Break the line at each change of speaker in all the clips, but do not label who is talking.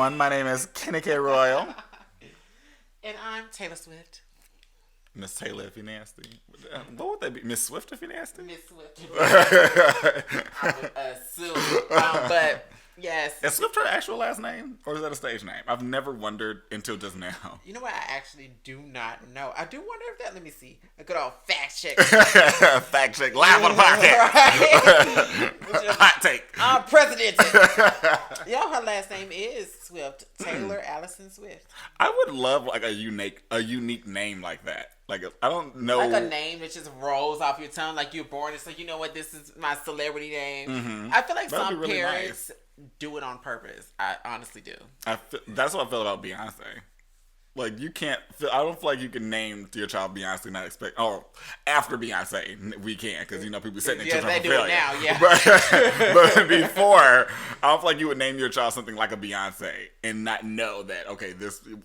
everyone. My name is Kenny K. Royal.
And I'm Taylor Swift.
Miss Taylor, if you're nasty. What would that be? Miss Swift, if you're nasty?
Miss Swift. I would assume. But yes.
Is Swift her actual last name? Or is that a stage name? I've never wondered until just now.
You know what? I actually do not know. I do wonder if that, let me see. A good old fact check.
Fact check. Live on the podcast.
Right?
Hot take.
President. Her last name is Swift. Taylor Allison Swift.
I would love like a unique name like that. Like I don't know,
like a name that just rolls off your tongue, like you're born. It's like, you know what, this is my celebrity name. Mm-hmm. I feel like that'd some really parents do it on purpose. I honestly do.
That's what I feel about Beyonce. Like you can't. I don't feel like you can name your child Beyonce and not expect. Oh, after Beyonce, we can because people setting their children for failure.
It now, yeah.
But before, I don't feel like you would name your child something like a Beyonce and not know that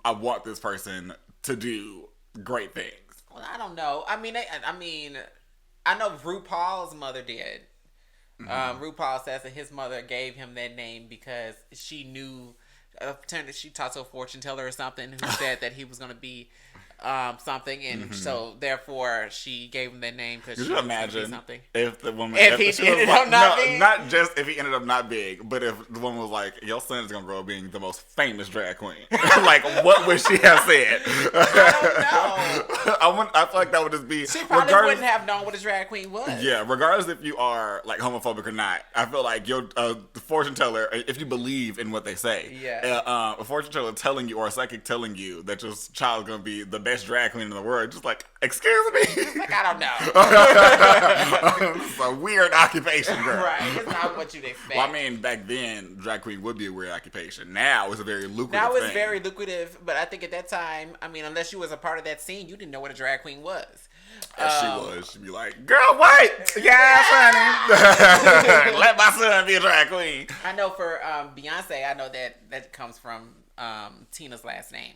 I want this person to do great things.
Well, I don't know. I mean, I know RuPaul's mother did. Mm-hmm. RuPaul says that his mother gave him that name because she knew. She talked to a fortune teller or something who said that he was going to be something, and so therefore she gave him that name because she imagine something.
If the woman,
if he ended up not big,
not just if he ended up not big, but if the woman was like, "Your son is going to grow up being the most famous drag queen," like what would she have said?
I don't know.
I feel like that would just be.
She probably wouldn't have known what a drag queen was.
Yeah, regardless if you are like homophobic or not, I feel like your fortune teller, if you believe in what they say, a fortune teller telling you or a psychic telling you that your child is going to be the best drag queen in the world, just like, excuse me?
It's like, I don't know.
It's a weird occupation, girl.
Right, it's not what you'd expect.
Well, I mean, back then, drag queen would be a weird occupation. Now it's a very lucrative thing.
Very lucrative, but I think at that time, I mean, unless you was a part of that scene, you didn't know what a drag queen was.
She was. She'd be like, girl, wait! Yeah, honey. Let my son be a drag queen.
I know for Beyonce, I know that comes from Tina's last name.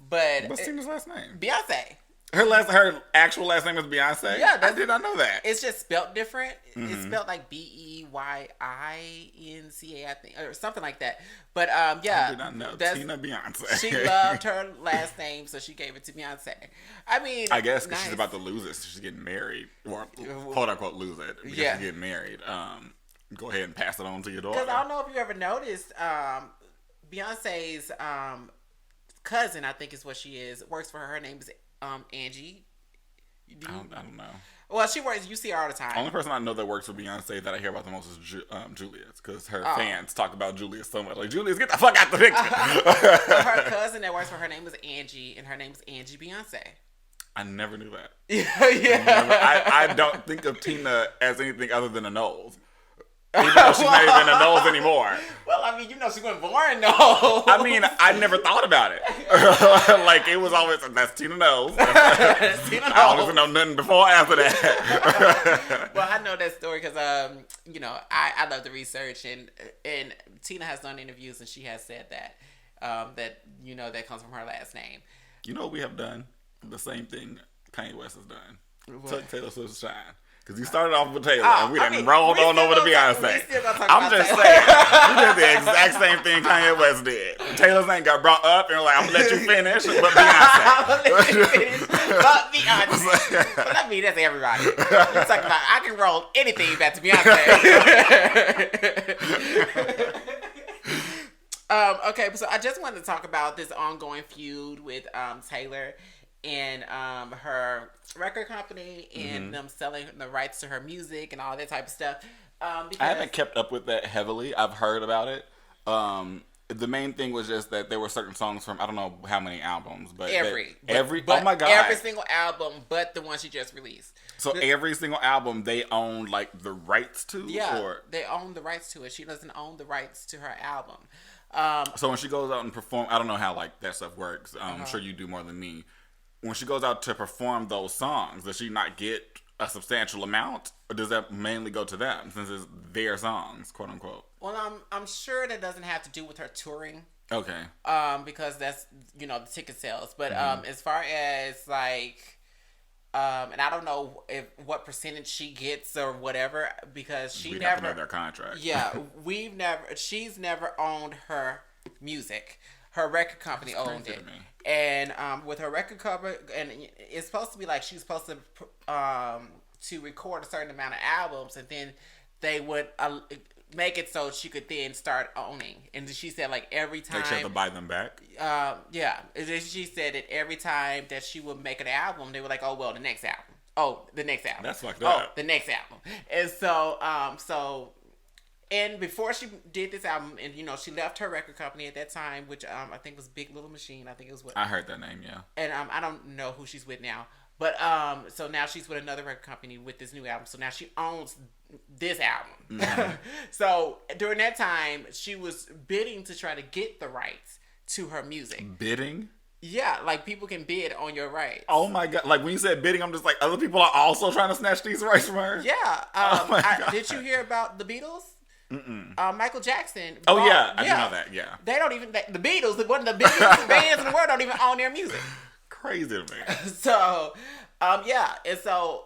But
what's Tina's last name?
Beyonce.
Her actual last name is Beyonce?
Yeah.
I did not know that.
It's just spelled different. Mm-hmm. It's spelled like Beyinca, I think, or something like that. But yeah.
I did not know. Tina Beyonce.
She loved her last name, so she gave it to Beyonce. I mean,
I guess because she's about to lose it, so she's getting married. Or quote unquote lose it. Because she's getting married. Go ahead and pass it on to your daughter.
Because I don't know if you ever noticed, Beyonce's cousin, I think is what she is, works for her. Her name is Angie.
I don't know.
Well, she works. You see her all the time.
Only person I know that works for Beyonce that I hear about the most is Julius, because her fans talk about Julius so much. Like, Julius, get the fuck out the picture.
Her cousin that works for her name is Angie, and her name is Angie Beyonce.
I never knew that.
Yeah.
I don't think of Tina as anything other than a nose. Even though she's not even a nose anymore.
Well, I mean, she wasn't born nose.
I mean, I never thought about it. Like, it was always, that's Tina Nose.
Tina Nose.
I don't even know nothing before or after that.
Well, I know that story because, I love the research, and Tina has done interviews, and she has said that, that comes from her last name.
You know what we have done? The same thing Kanye West has done. Took Taylor Swift's shine. Because you started off with Taylor, and we done rolled on over to Beyonce. I'm just saying, you did the exact same thing Kanye West did. Taylor's name got brought up, and like, I'm going to let you finish, but Beyonce.
I'm going to let you finish, but Beyonce. But I mean, that's everybody. You're talking about, I can roll anything back to Beyonce. Okay, so I just wanted to talk about this ongoing feud with Taylor and her record company and them selling the rights to her music and all that type of stuff.
I haven't kept up with that heavily. I've heard about it. The main thing was just that there were certain songs from I don't know how many albums, but oh my god,
every single album but the one she just released.
So every single album they own like the rights to.
Yeah, they own the rights to it. She doesn't own the rights to her album.
So when she goes out and perform, I don't know how like that stuff works. I'm sure you do more than me. When she goes out to perform those songs, does she not get a substantial amount, or does that mainly go to them since it's their songs, quote unquote?
Well, I'm sure that doesn't have to do with her touring.
Okay.
Because that's the ticket sales, but as far as like, and I don't know what percentage she gets or whatever because we never
know their contract.
Yeah, she's never owned her Music. Her record company owned it. And with her record company, and it's supposed to be like she's supposed to record a certain amount of albums, and then they would make it so she could then start owning. And she said like every time
they have to buy them back.
Yeah. She said that every time that she would make an album, they were like, oh well, the next album. Oh, the next album.
That's fucked up.
Oh, the next album. And so. And before she did this album, and she left her record company at that time, which I think was Big Little Machine. I think it was what
I heard that name, yeah.
And I don't know who she's with now, but so now she's with another record company with this new album. So now she owns this album. Mm-hmm. So during that time, she was bidding to try to get the rights to her music.
Bidding?
Yeah, like people can bid on your rights.
Oh my god! Like when you said bidding, I'm just like other people are also trying to snatch these rights from her.
Yeah. Did you hear about the Beatles? Michael Jackson.
Oh yeah, I do know that. Yeah,
they don't even the Beatles, one of the biggest bands in the world, don't even own their music.
Crazy to me.
So, and so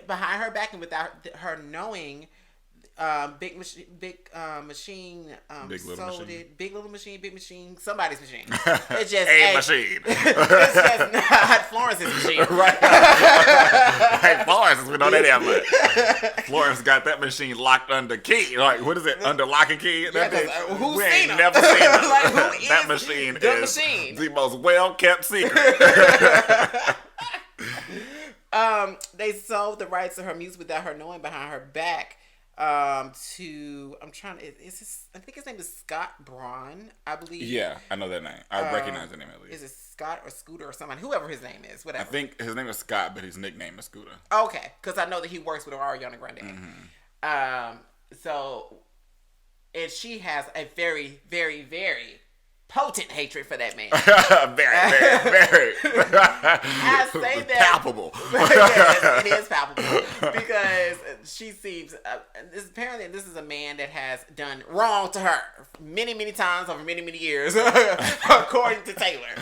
behind her back and without her knowing, Big Little Machine, somebody's machine. It's just
a machine.
It's just not Florence's machine.
Right. Hey, Florence, we know that damn much. Florence got that machine locked under key. Like, what is it? Under lock and key?
Yeah, who's
we
ain't
seen never seen it.
Like, who
that
is
machine
the
is
machine?
The most well-kept secret.
They sold the rights to her music without her knowing behind her back. I think his name is Scott Braun, I believe.
Yeah, I know that name. I recognize the name at least.
Is it Scott or Scooter or someone? Whoever his name is, whatever.
I think his name is Scott, but his nickname is Scooter.
Okay, because I know that he works with Ariana Grande. Mm-hmm. And she has a very, very, very potent hatred for that man.
very.
I say that
palpable.
Yes, it is palpable because she seems. Apparently, this is a man that has done wrong to her many, many times over many, many years, according to Taylor.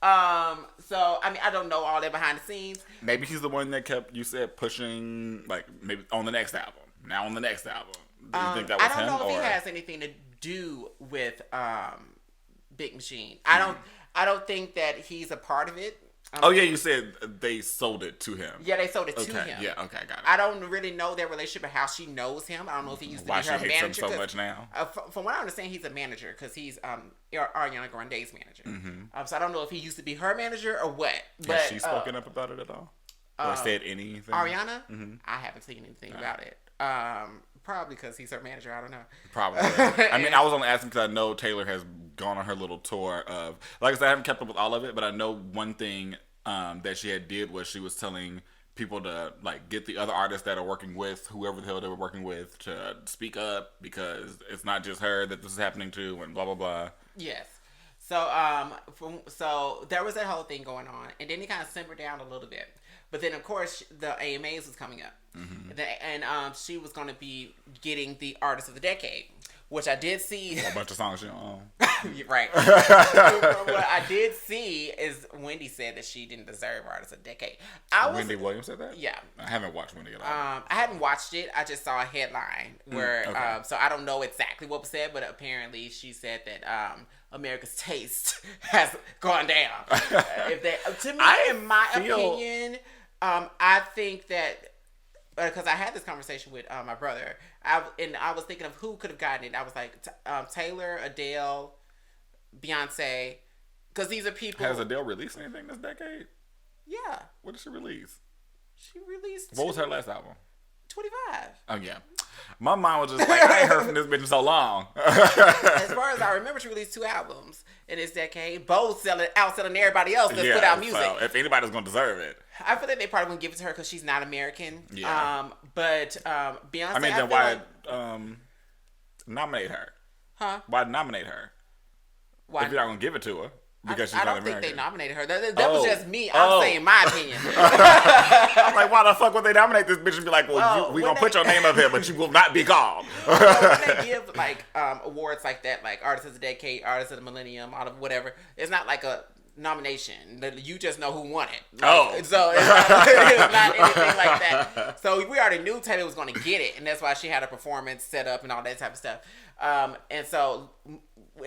So I mean, I don't know all that behind the scenes.
Maybe he's the one that kept pushing, like maybe on the next album. Now on the next album. Do you think that was him?
I don't know if he has anything to do with Big Machine. I don't think that he's a part of it.
You said they sold it to him.
Yeah, they sold it to him.
Yeah, okay, got it.
I don't really know their relationship or how she knows him. I don't know if he used to be her manager. Why she hates
him so much now?
From what I understand, he's a manager because he's Ariana Grande's manager. Mm-hmm. So I don't know if he used to be her manager or what. But
has she spoken up about it at all? Or said anything?
Ariana? Mm-hmm. I haven't seen anything about it. Probably because he's her manager. I don't know.
Probably. I mean, I was only asking because I know Taylor has gone on her little tour of, like I said, I haven't kept up with all of it, but I know one thing that she did was she was telling people to get the other artists that are working with whoever the hell they were working with to speak up because it's not just her that this is happening to and blah blah blah.
Yes. So so there was that whole thing going on, and then it kind of simmered down a little bit. But then, of course, the AMAs was coming up. Mm-hmm. And she was going to be getting the Artist of the Decade, which I did see.
A bunch of songs she don't own.
Right. What I did see is Wendy said that she didn't deserve Artist of the Decade.
Wendy Williams said that?
Yeah.
I haven't watched Wendy at all.
I hadn't watched it. I just saw a headline where, so I don't know exactly what was said, but apparently she said that America's taste has gone down. To me, in my opinion, I think that because I had this conversation with my brother, I was thinking of who could have gotten it. I was like Taylor, Adele, Beyonce, because these are people.
Has Adele released anything this decade?
Yeah.
What did she release?
She released.
What was her last album?
25.
Oh yeah. My mind was just like, I ain't heard from this bitch in so long.
As far as I remember, she released 2 albums in this decade, both outselling everybody else that's put out music.
So if anybody's gonna deserve it,
I feel like they probably won't give it to her because she's not American.
Yeah.
But Beyonce.
I mean, then why nominate her?
Huh?
Why nominate her?
Why?
If you're not gonna give it to her. Because she's
I
not
don't
American.
think they nominated her. That was just me. I'm saying my opinion.
I'm like, why the fuck would they nominate this bitch and be like, well, we gonna put your name up here, but you will not be called.
When they give awards like that, like Artist of the Decade, Artist of the Millennium, out of whatever, it's not like nomination. You just know who won it.
So
it's not anything like that. So we already knew Taylor was going to get it, and that's why she had a performance set up and all that type of stuff. And so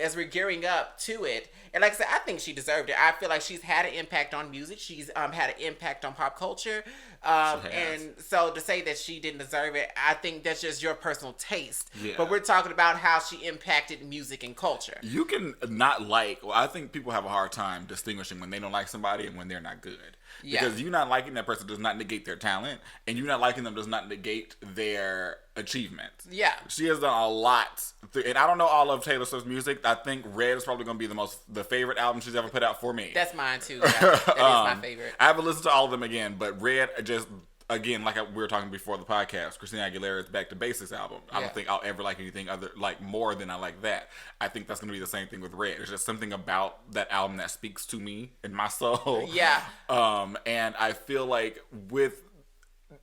as we're gearing up to it, and like I said, I think she deserved it. I feel like she's had an impact on music. She's had an impact on pop culture. And so to say that she didn't deserve it, I think that's just your personal taste. Yeah. But we're talking about how she impacted music and culture.
You can not like, well, I think people have a hard time distinguishing when they don't like somebody and when they're not good. Yeah. Because you not liking that person does not negate their talent, and you not liking them does not negate their achievements.
Yeah.
She has done a lot. And I don't know all of Taylor Swift's music. I think Red is probably going to be the favorite album she's ever put out for me.
That's mine too. Yeah. That is my favorite.
I haven't listened to all of them again, but Red just, again, like we were talking before the podcast, Christina Aguilera's Back to Basics album. I don't think I'll ever like anything other more than I like that. I think that's going to be the same thing with Red. There's just something about that album that speaks to me and my soul.
Yeah.
And I feel like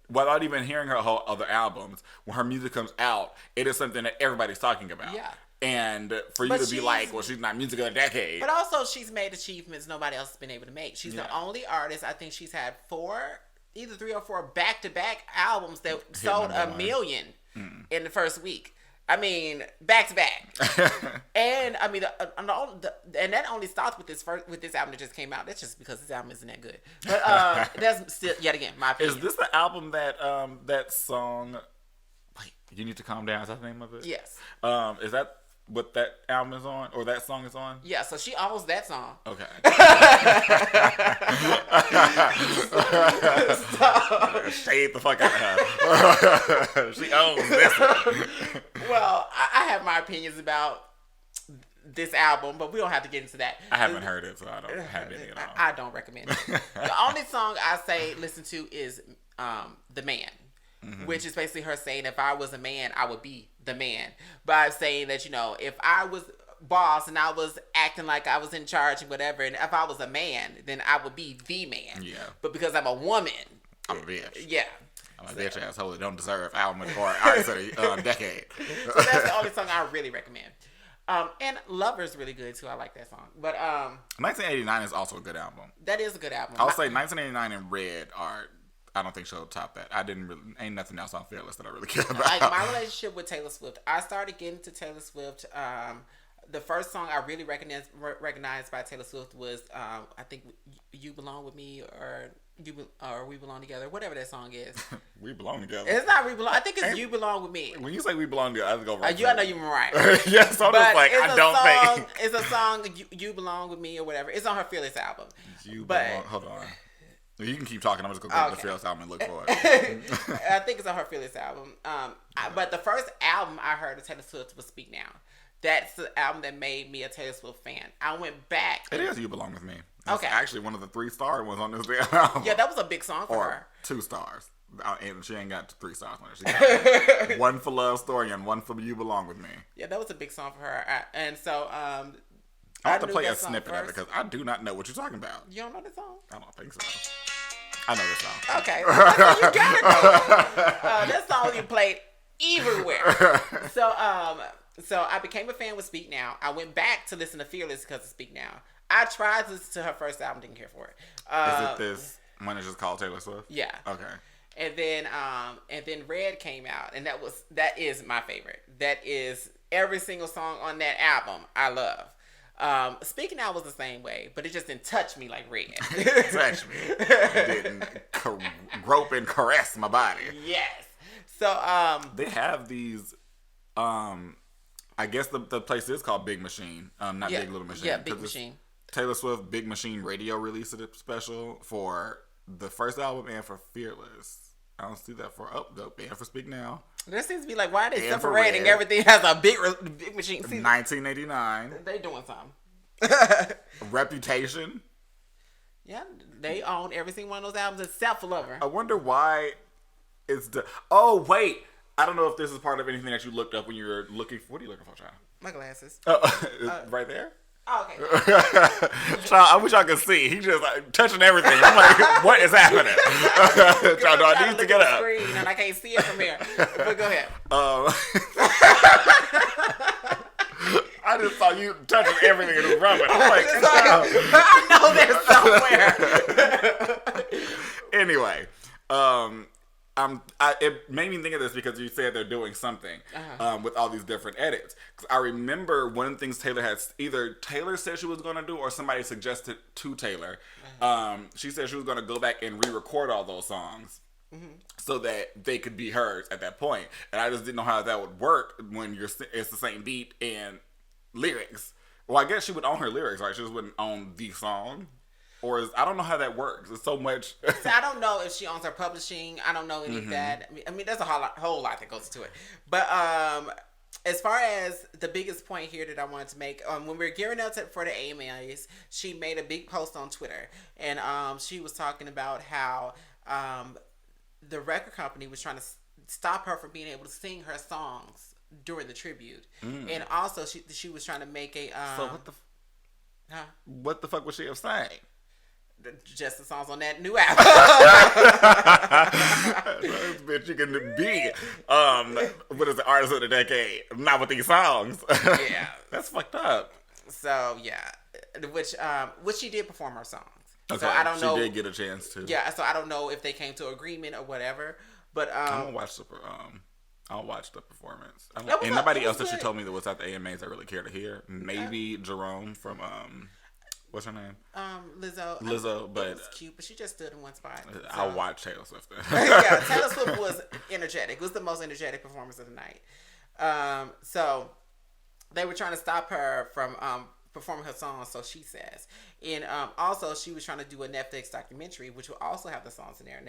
without even hearing her whole other albums, when her music comes out, it is something that everybody's talking about.
Yeah.
And for you to be like, well, she's not music of the decade.
But also, she's made achievements nobody else has been able to make. She's the only artist, I think she's had either 3 or 4 back-to-back albums that sold 1 million in the first week. I mean, back to back, and I mean, and that only starts with this album that just came out. That's just because this album isn't that good. But that's still, yet again, my opinion.
Is this the album that song? Wait, You Need to Calm Down. Is that the name of it?
Yes.
Is that what that album is on, or that song is on?
Yeah, so she owns that song.
Okay. Shade the fuck out of her. She owns this one.
Well, I have my opinions about this album, but we don't have to get into that.
I haven't heard it, so I don't have any at all.
I don't recommend it. The only song I say listen to is The Man. Mm-hmm. Which is basically her saying, if I was a man, I would be the man. By saying that, if I was boss and I was acting like I was in charge and whatever, and if I was a man, then I would be the man. Yeah. But because I'm a woman,
I'm a bitch.
Yeah.
I'm a bitch asshole that don't deserve album or artist of the decade.
So that's the only song I really recommend. And Lover's really good too. I like that song. But
1989 is also a good album.
That is a good album.
I'll say 1989 and Red are. I don't think she'll top that. Ain't nothing else on Fearless that I really care about.
Like my relationship with Taylor Swift, I started getting to Taylor Swift. The first song I really recognized by Taylor Swift was, I think, "You Belong with Me" or "We Belong Together," whatever that song is.
We belong together.
It's not "We Belong." I think it's "You Belong with Me."
When you say "We Belong Together," I just go right.
I know you're right.
Yes, I'm just like I don't think
it's a song. You Belong with Me or whatever. It's on her Fearless album.
Hold on. You can keep talking. I'm just going to go to the Fearless album and look for it.
I think it's on her Fearless album. But the first album I heard of Taylor Swift was Speak Now. That's the album that made me a Taylor Swift fan. I went back.
It is You Belong With Me. That's actually one of the 3-star ones on this album.
Yeah, that was a big song for her.
2 stars. And she ain't got 3 stars on it. She got 1 for Love Story and 1 for You Belong With Me.
Yeah, that was a big song for her. And so...
I have to play a snippet of it because I do not know what you're talking about.
You don't know the song?
I don't think so. I know this song.
Okay. Well, you gotta know. That song you played everywhere. So I became a fan with Speak Now. I went back to listen to Fearless because of Speak Now. I tried to listen to her first album, didn't care for it.
Is it this one that's just called Taylor Swift?
Yeah.
Okay.
And then Red came out, and that is my favorite. That is every single song on that album I love. Speaking Now was the same way, but it just didn't touch me like Red.
Touch me. It didn't grope and caress my body.
Yes. So
they have these. I guess the place is called Big Machine, not Big Little Machine.
Yeah, Big Machine.
Taylor Swift Big Machine Radio released a special for the first album and for Fearless. I don't see that for and for Speak Now.
There seems to be like, why are they separating everything has a big machine? See,
1989.
They doing something.
Reputation.
Yeah, they own every single one of those albums except for Lover.
I wonder why it's Oh, wait. I don't know if this is part of anything that you looked up when you were looking for. What are you looking for, child?
My glasses.
Right there?
Oh, okay.
Child, I wish I could see. He's just like touching everything. I'm like, what is happening? Child, do I need to get up?
Screen and I can't see it from here. But go ahead.
I just saw you touching everything and just rubbing. I'm like,
I know there's somewhere.
Anyway, it made me think of this because you said they're doing something with all these different edits. Because I remember one of the things Taylor had, either Taylor said she was going to do or somebody suggested to Taylor. She said she was going to go back and re-record all those songs. So that they could be hers at that point. And I just didn't know how that would work when it's the same beat and lyrics. Well, I guess she would own her lyrics, right? She just wouldn't own the song. Or I don't know how that works. It's so much.
So I don't know if she owns her publishing. I don't know any of that. I mean, there's a whole lot that goes into it. But as far as the biggest point here that I wanted to make, when we were gearing up for the AMAs, she made a big post on Twitter. And she was talking about how the record company was trying to stop her from being able to sing her songs during the tribute. And also she was trying to make a...
so what the fuck was she have sang?
Just the songs on that new album.
This bitch, you can be what is the artist of the decade? Not with these songs.
Yeah,
that's fucked up.
So yeah, which she did perform her songs.
Okay,
so I don't know.
She did get a chance to.
Yeah, so I don't know if they came to agreement or whatever. But
I'm gonna watch I'll watch the performance. And nobody else that she told me that was at the AMAs I really care to hear. Maybe Jerome from what's her name?
Lizzo,
but
it was cute, but she just stood in one spot. So.
I'll watch Taylor Swift then.
Yeah, Taylor Swift was energetic. It was the most energetic performance of the night. So they were trying to stop her from performing her songs, so she says. And also she was trying to do a Netflix documentary, which will also have the songs in there. And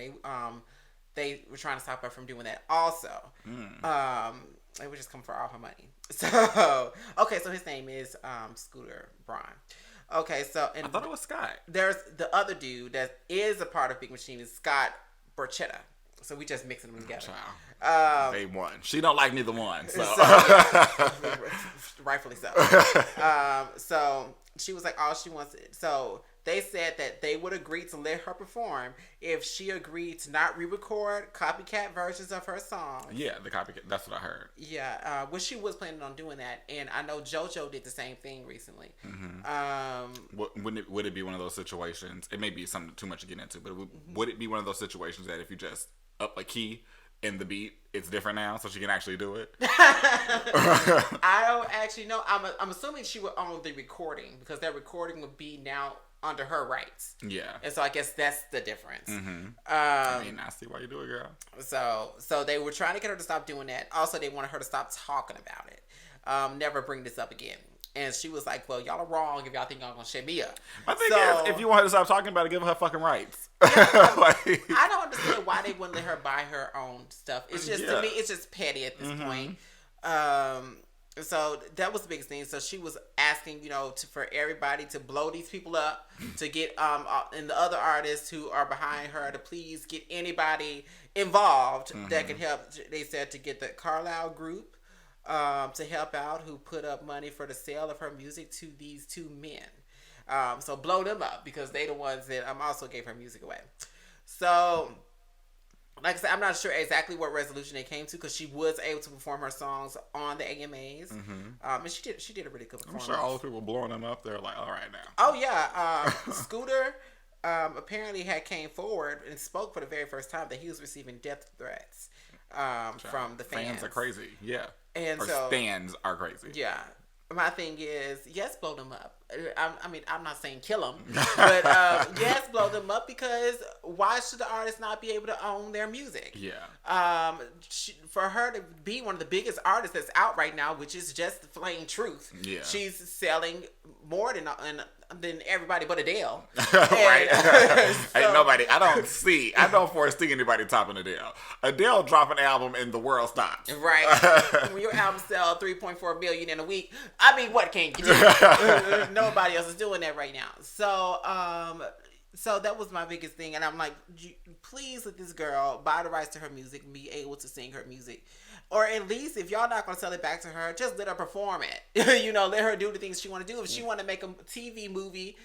they were trying to stop her from doing that also. They were just coming for all her money. So, okay, so his name is Scooter Braun. Okay, so... And
I thought it was Scott.
There's the other dude that is a part of Big Machine is Scott Borchetta. So we just mixing them together.
They won. She don't like neither one. So,
rightfully so. So she was like, all she wants... So they said that they would agree to let her perform if she agreed to not re-record copycat versions of her songs.
Yeah, the copycat. That's what I heard.
Yeah, which she was planning on doing that. And I know JoJo did the same thing recently.
Would it be one of those situations? It may be something too much to get into, but would it be one of those situations that if you just up a key in the beat, it's different now, so she can actually do it?
I don't actually know. I'm assuming she would own the recording because that recording would be now under her rights. Yeah. And so I guess that's the difference.
I mean, I see why you do it, girl.
So they were trying to get her to stop doing that. Also, they wanted her to stop talking about it. Never bring this up again. And she was like, well, y'all are wrong if y'all think y'all gonna shut me up.
My thing is, if you want her to stop talking about it, give her fucking rights.
Yeah, I don't understand why they wouldn't let her buy her own stuff. It's just, to me, it's just petty at this point. So that was the biggest thing. So she was asking, for everybody to blow these people up, to get and the other artists who are behind her to please get anybody involved that can help. They said to get the Carlisle Group to help out, who put up money for the sale of her music to these two men. So blow them up because they the ones that also gave her music away. So, like I said, I'm not sure exactly what resolution they came to because she was able to perform her songs on the AMAs. And she did a really good performance.
I'm sure all the people blowing them up, they're like, all right now.
Oh, yeah. Scooter apparently had came forward and spoke for the very first time that he was receiving death threats from the fans.
Fans are crazy, yeah.
And
stands are crazy.
Yeah. My thing is, yes, blow them up. I mean, I'm not saying kill them, but yes, blow them up because why should the artist not be able to own their music? Yeah. For her to be one of the biggest artists that's out right now, which is just plain truth. Yeah. She's selling more than everybody but Adele.
Right. Ain't nobody. I don't foresee anybody topping Adele. Adele drop an album and the world stops.
Right. When your album sell 3.4 million in a week, I mean, what can you do? Nobody else is doing that right now. So that was my biggest thing. And I'm like, please let this girl buy the rights to her music and be able to sing her music. Or at least, if y'all not going to sell it back to her, just let her perform it. Let her do the things she want to do. If she want to make a TV movie,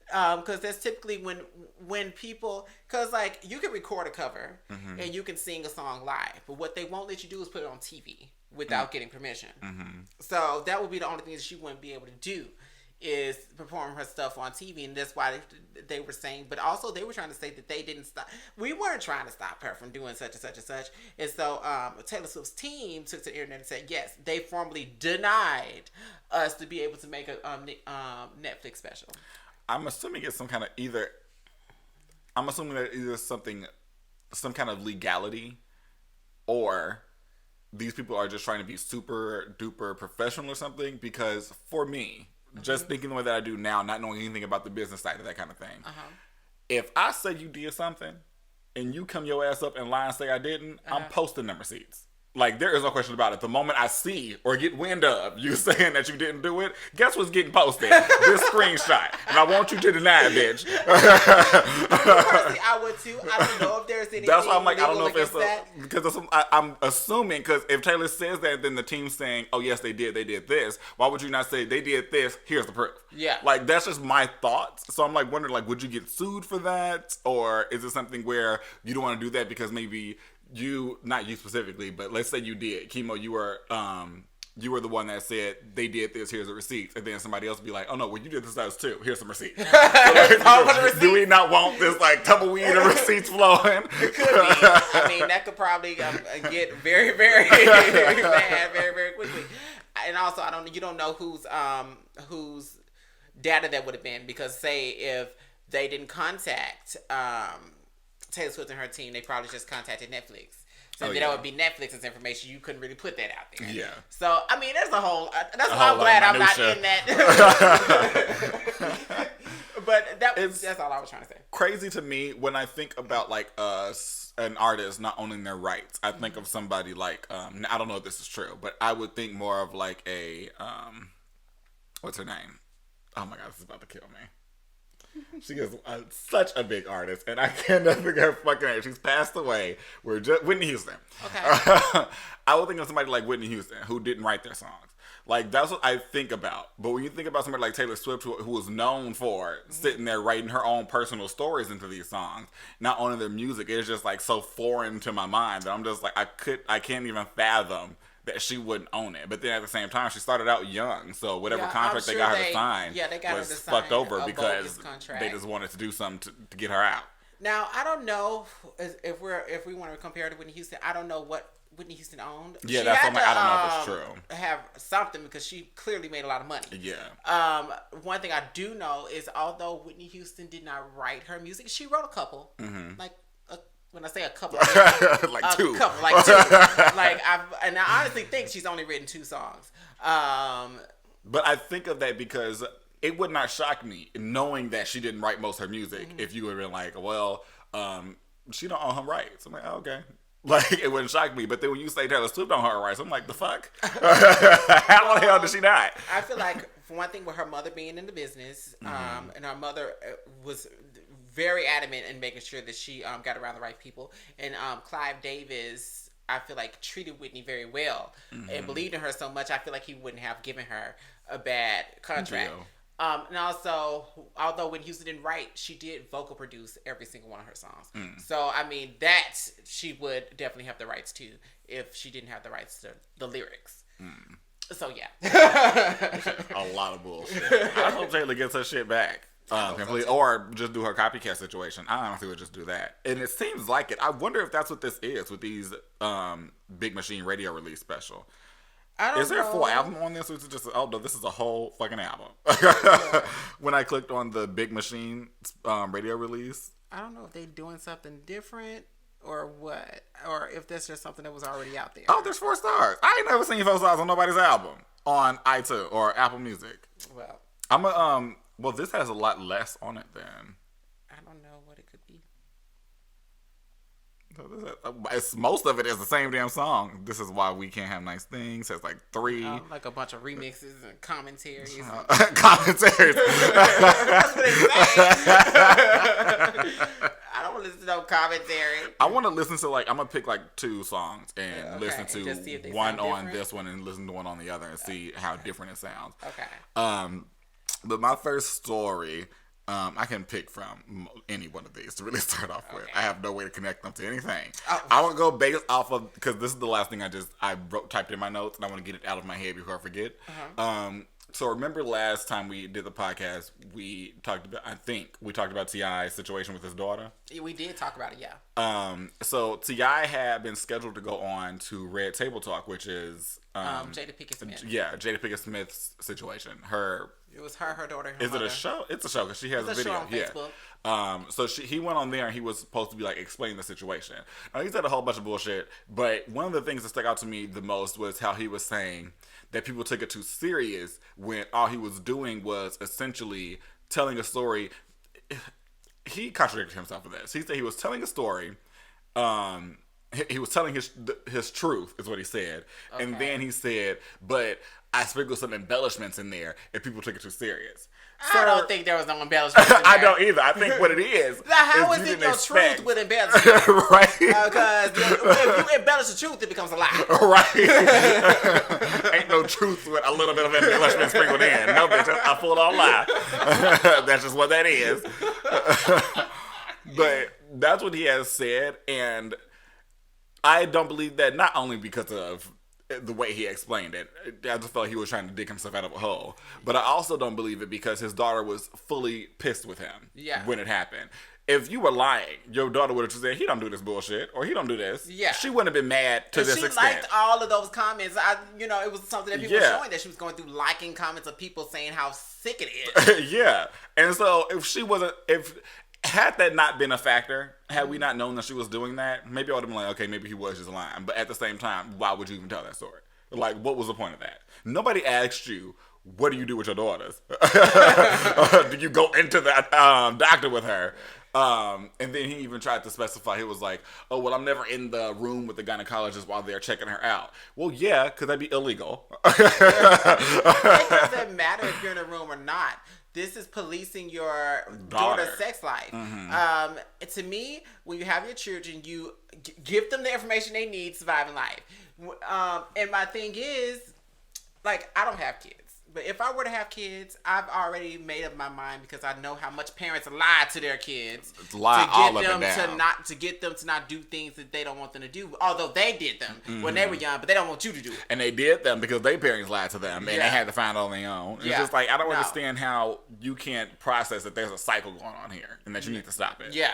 Because that's typically when people, because like you can record a cover and you can sing a song live, but what they won't let you do is put it on TV without getting permission. So that would be the only thing that she wouldn't be able to do, is perform her stuff on TV, and that's why they were saying. But also they were trying to say that they didn't stop. We weren't trying to stop her from doing such and such and such. And so Taylor Swift's team took to the internet and said, yes, they formally denied us to be able to make a Netflix special.
I'm assuming it's some kind of either. I'm assuming that either some kind of legality, or these people are just trying to be super duper professional or something. Because for me, just thinking the way that I do now, not knowing anything about the business side of that kind of thing, if I say you did something and you come your ass up and lie and say I didn't, I'm posting them receipts. Like, there is no question about it. The moment I see or get wind of you saying that you didn't do it, guess what's getting posted? This screenshot. And I want you to deny it, bitch.
Personally, I would too. I don't know if there's anything.
That's why I'm like, I don't know if
it's
because I'm assuming, because if Taylor says that, then the team's saying, oh, yes, they did this. Why would you not say they did this? Here's the proof.
Yeah.
Like, that's just my thoughts. So I'm like wondering, like, would you get sued for that? Or is it something where you don't want to do that because maybe you, not you specifically, but let's say you did. Chemo, you were the one that said they did this, here's the receipts. And then somebody else would be like, oh no, well you did this to us too. Here's some receipts. So like, do we not want this like tumbleweed of receipts flowing?
It could be. I mean, that could probably get very, very bad very, very quickly. And also, you don't know whose data that would have been, because say if they didn't contact Taylor Swift and her team, they probably just contacted Netflix. So that would be Netflix's information. You couldn't really put that out there. Yeah. So, I mean, there's a whole... that's why I'm glad I'm not in that. But that's all I was trying to say.
Crazy to me when I think about, like, an artist not owning their rights. I think of somebody like... I don't know if this is true, but I would think more of, like, a... what's her name? Oh, my God, this is about to kill me. She is such a big artist, and I can't figure her fucking name. She's passed away. Whitney Houston. Okay. I would think of somebody like Whitney Houston, who didn't write their songs. Like, that's what I think about. But when you think about somebody like Taylor Swift, who was known for sitting there writing her own personal stories into these songs, not owning their music, it's just like so foreign to my mind that I'm just like, I can't even fathom that she wouldn't own it. But then at the same time, she started out young, so whatever contract they got her to sign was fucked over because they just wanted to do something to get her out.
Now, I don't know if we want to compare to Whitney Houston. I don't know what Whitney Houston owned.
Yeah, that's something I don't know if it's true.
Have something, because she clearly made a lot of money.
Yeah.
One thing I do know is, although Whitney Houston did not write her music, she wrote a couple. Like, when I say a couple,
like two.
Like, I honestly think she's only written 2 songs.
But I think of that because it would not shock me, knowing that she didn't write most of her music, if you would have been like, well, she don't own her rights. I'm like, oh, okay. Like, it wouldn't shock me. But then when you say Taylor Swift don't own her rights, I'm like, the fuck? How the hell did she not?
I feel like, for one thing, with her mother being in the business, and her mother was very adamant in making sure that she got around the right people. And Clive Davis, I feel like, treated Whitney very well and believed in her so much. I feel like he wouldn't have given her a bad contract. And also, although Whitney Houston didn't write, she did vocal produce every single one of her songs. So, I mean, that she would definitely have the rights to if she didn't have the rights to the lyrics. So, yeah.
A lot of bullshit. I hope Taylor gets her shit back. Completely, or just do her copycat situation. I honestly would just do that. And it seems like it. I wonder if that's what this is with these Big Machine radio release special. Is there a full album on this, or is it just, oh no, this is a whole fucking album? When I clicked on the Big Machine radio release,
I don't know if they're doing something different or what, or if that's just something that was already out there.
Oh, there's 4 stars. I ain't never seen 4 stars on nobody's album on iTunes or Apple Music.
Well,
I'm well, this has a lot less on it than.
I don't know what it could be.
Most of it is the same damn song. This is why we can't have nice things. It's like 3.
Like a bunch of remixes and commentaries.
Commentaries.
That's what it says. I don't want to listen to no commentary.
I want to listen to, like, I'm going to pick like 2 songs and listen to one on this one and listen to one on the other and see how different it sounds.
Okay.
But my first story I can pick from any one of these to really start off with.
Okay.
I have no way to connect them to anything.
Oh.
I want to go based off of, because this is the last thing I typed in my notes, and I want to get it out of my head before I forget. So remember last time we did the podcast, we talked about T.I.'s situation with his daughter.
Yeah, we did talk about it, yeah.
So T.I. had been scheduled to go on to Red Table Talk, which is
Jada Pinkett Smith.
Yeah, Jada Pinkett Smith's situation.
It was her daughter, and her
Is
mother.
it a show? It's a show because she has a video.
Show on Facebook.
So he went on there and he was supposed to be like explaining the situation. Now he said a whole bunch of bullshit, but one of the things that stuck out to me the most was how he was saying that people took it too serious when all he was doing was essentially telling a story. He contradicted himself with this. He said he was telling a story. He was telling his truth, is what he said. Okay. And then he said, but I sprinkled some embellishments in there and people took it too serious.
I don't think there was no embellishments in there.
I don't either. I think what it is.
How is it your truth with embellishments?
Right.
Because if you embellish the truth, it becomes a lie.
Right. Ain't no truth with a little bit of embellishment sprinkled in. No, bitch, a full-on lie. That's just what that is. But that's what he has said, and I don't believe that, not only because of the way he explained it. I just felt he was trying to dig himself out of a hole. But I also don't believe it because his daughter was fully pissed with him when it happened. If you were lying, your daughter would have just said, he don't do this bullshit, or he don't do this. Yeah. She wouldn't have been mad to this extent.
She liked all of those comments. It was something that people were showing, that she was going through liking comments of people saying how sick it is.
Yeah. And so had that not been a factor, had we not known that she was doing that, maybe I would have been like, okay, maybe he was just lying. But at the same time, why would you even tell that story? Like, what was the point of that? Nobody asked you, what do you do with your daughters? Do you go into that doctor with her? And then he even tried to specify, he was like, oh, well, I'm never in the room with the gynecologist while they're checking her out. Well, yeah, because that'd be illegal.
It doesn't matter if you're in a room or not. This is policing your daughter's sex life. Mm-hmm. To me, when you have your children, you give them the information they need to survive in life. And my thing is, like, I don't have kids. But if I were to have kids, I've already made up my mind, because I know how much parents lie to their kids to get them to not do things that they don't want them to do. Although they did them when they were young, but they don't want you to do it.
And they did them because their parents lied to them, and they had to find on their own. It's just like, I don't understand how you can't process that there's a cycle going on here and that you need to stop it.
Yeah.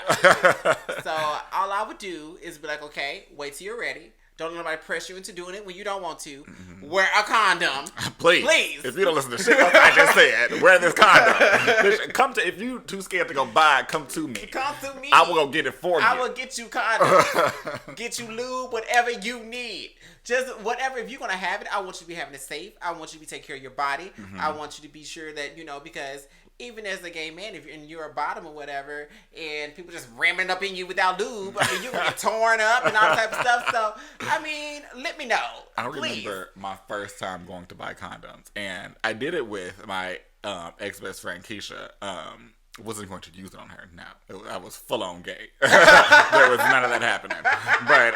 So all I would do is be like, okay, wait till you're ready. Don't let nobody pressure you into doing it when you don't want to. Mm-hmm. Wear a condom. Please.
If you don't listen to shit I just said, wear this condom. If you too scared to go buy it, come to me.
Come to me.
I will go get it for you.
I will get you condoms. Get you lube, whatever you need. Just whatever. If you're going to have it, I want you to be having it safe. I want you to be taking care of your body. Mm-hmm. I want you to be sure that, because even as a gay man, if you're a bottom or whatever, and people just ramming up in you without lube, you're going to get torn up and all type of stuff. So, let me know.
I remember my first time going to buy condoms, and I did it with my ex-best friend, Keisha. Wasn't going to use it on her. No, I was full on gay. There was none of that happening. But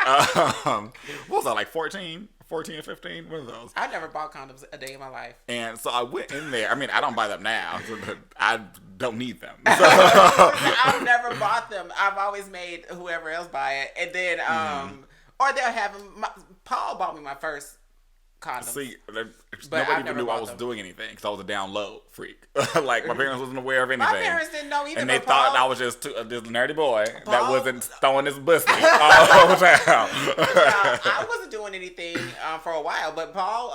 what was I, like 14 or 15? One of those.
I never bought condoms a day in my life.
And so I went in there. I don't buy them now. So I don't need them. So.
I've never bought them. I've always made whoever else buy it, and then or they'll have them. Paul bought me my first condoms.
See, nobody even knew I was doing anything because I was a down low freak. Like, my parents wasn't aware of anything.
My parents didn't know either.
And they thought I was just this nerdy boy that wasn't throwing his pussy all over town.
I wasn't doing anything for a while, but Paul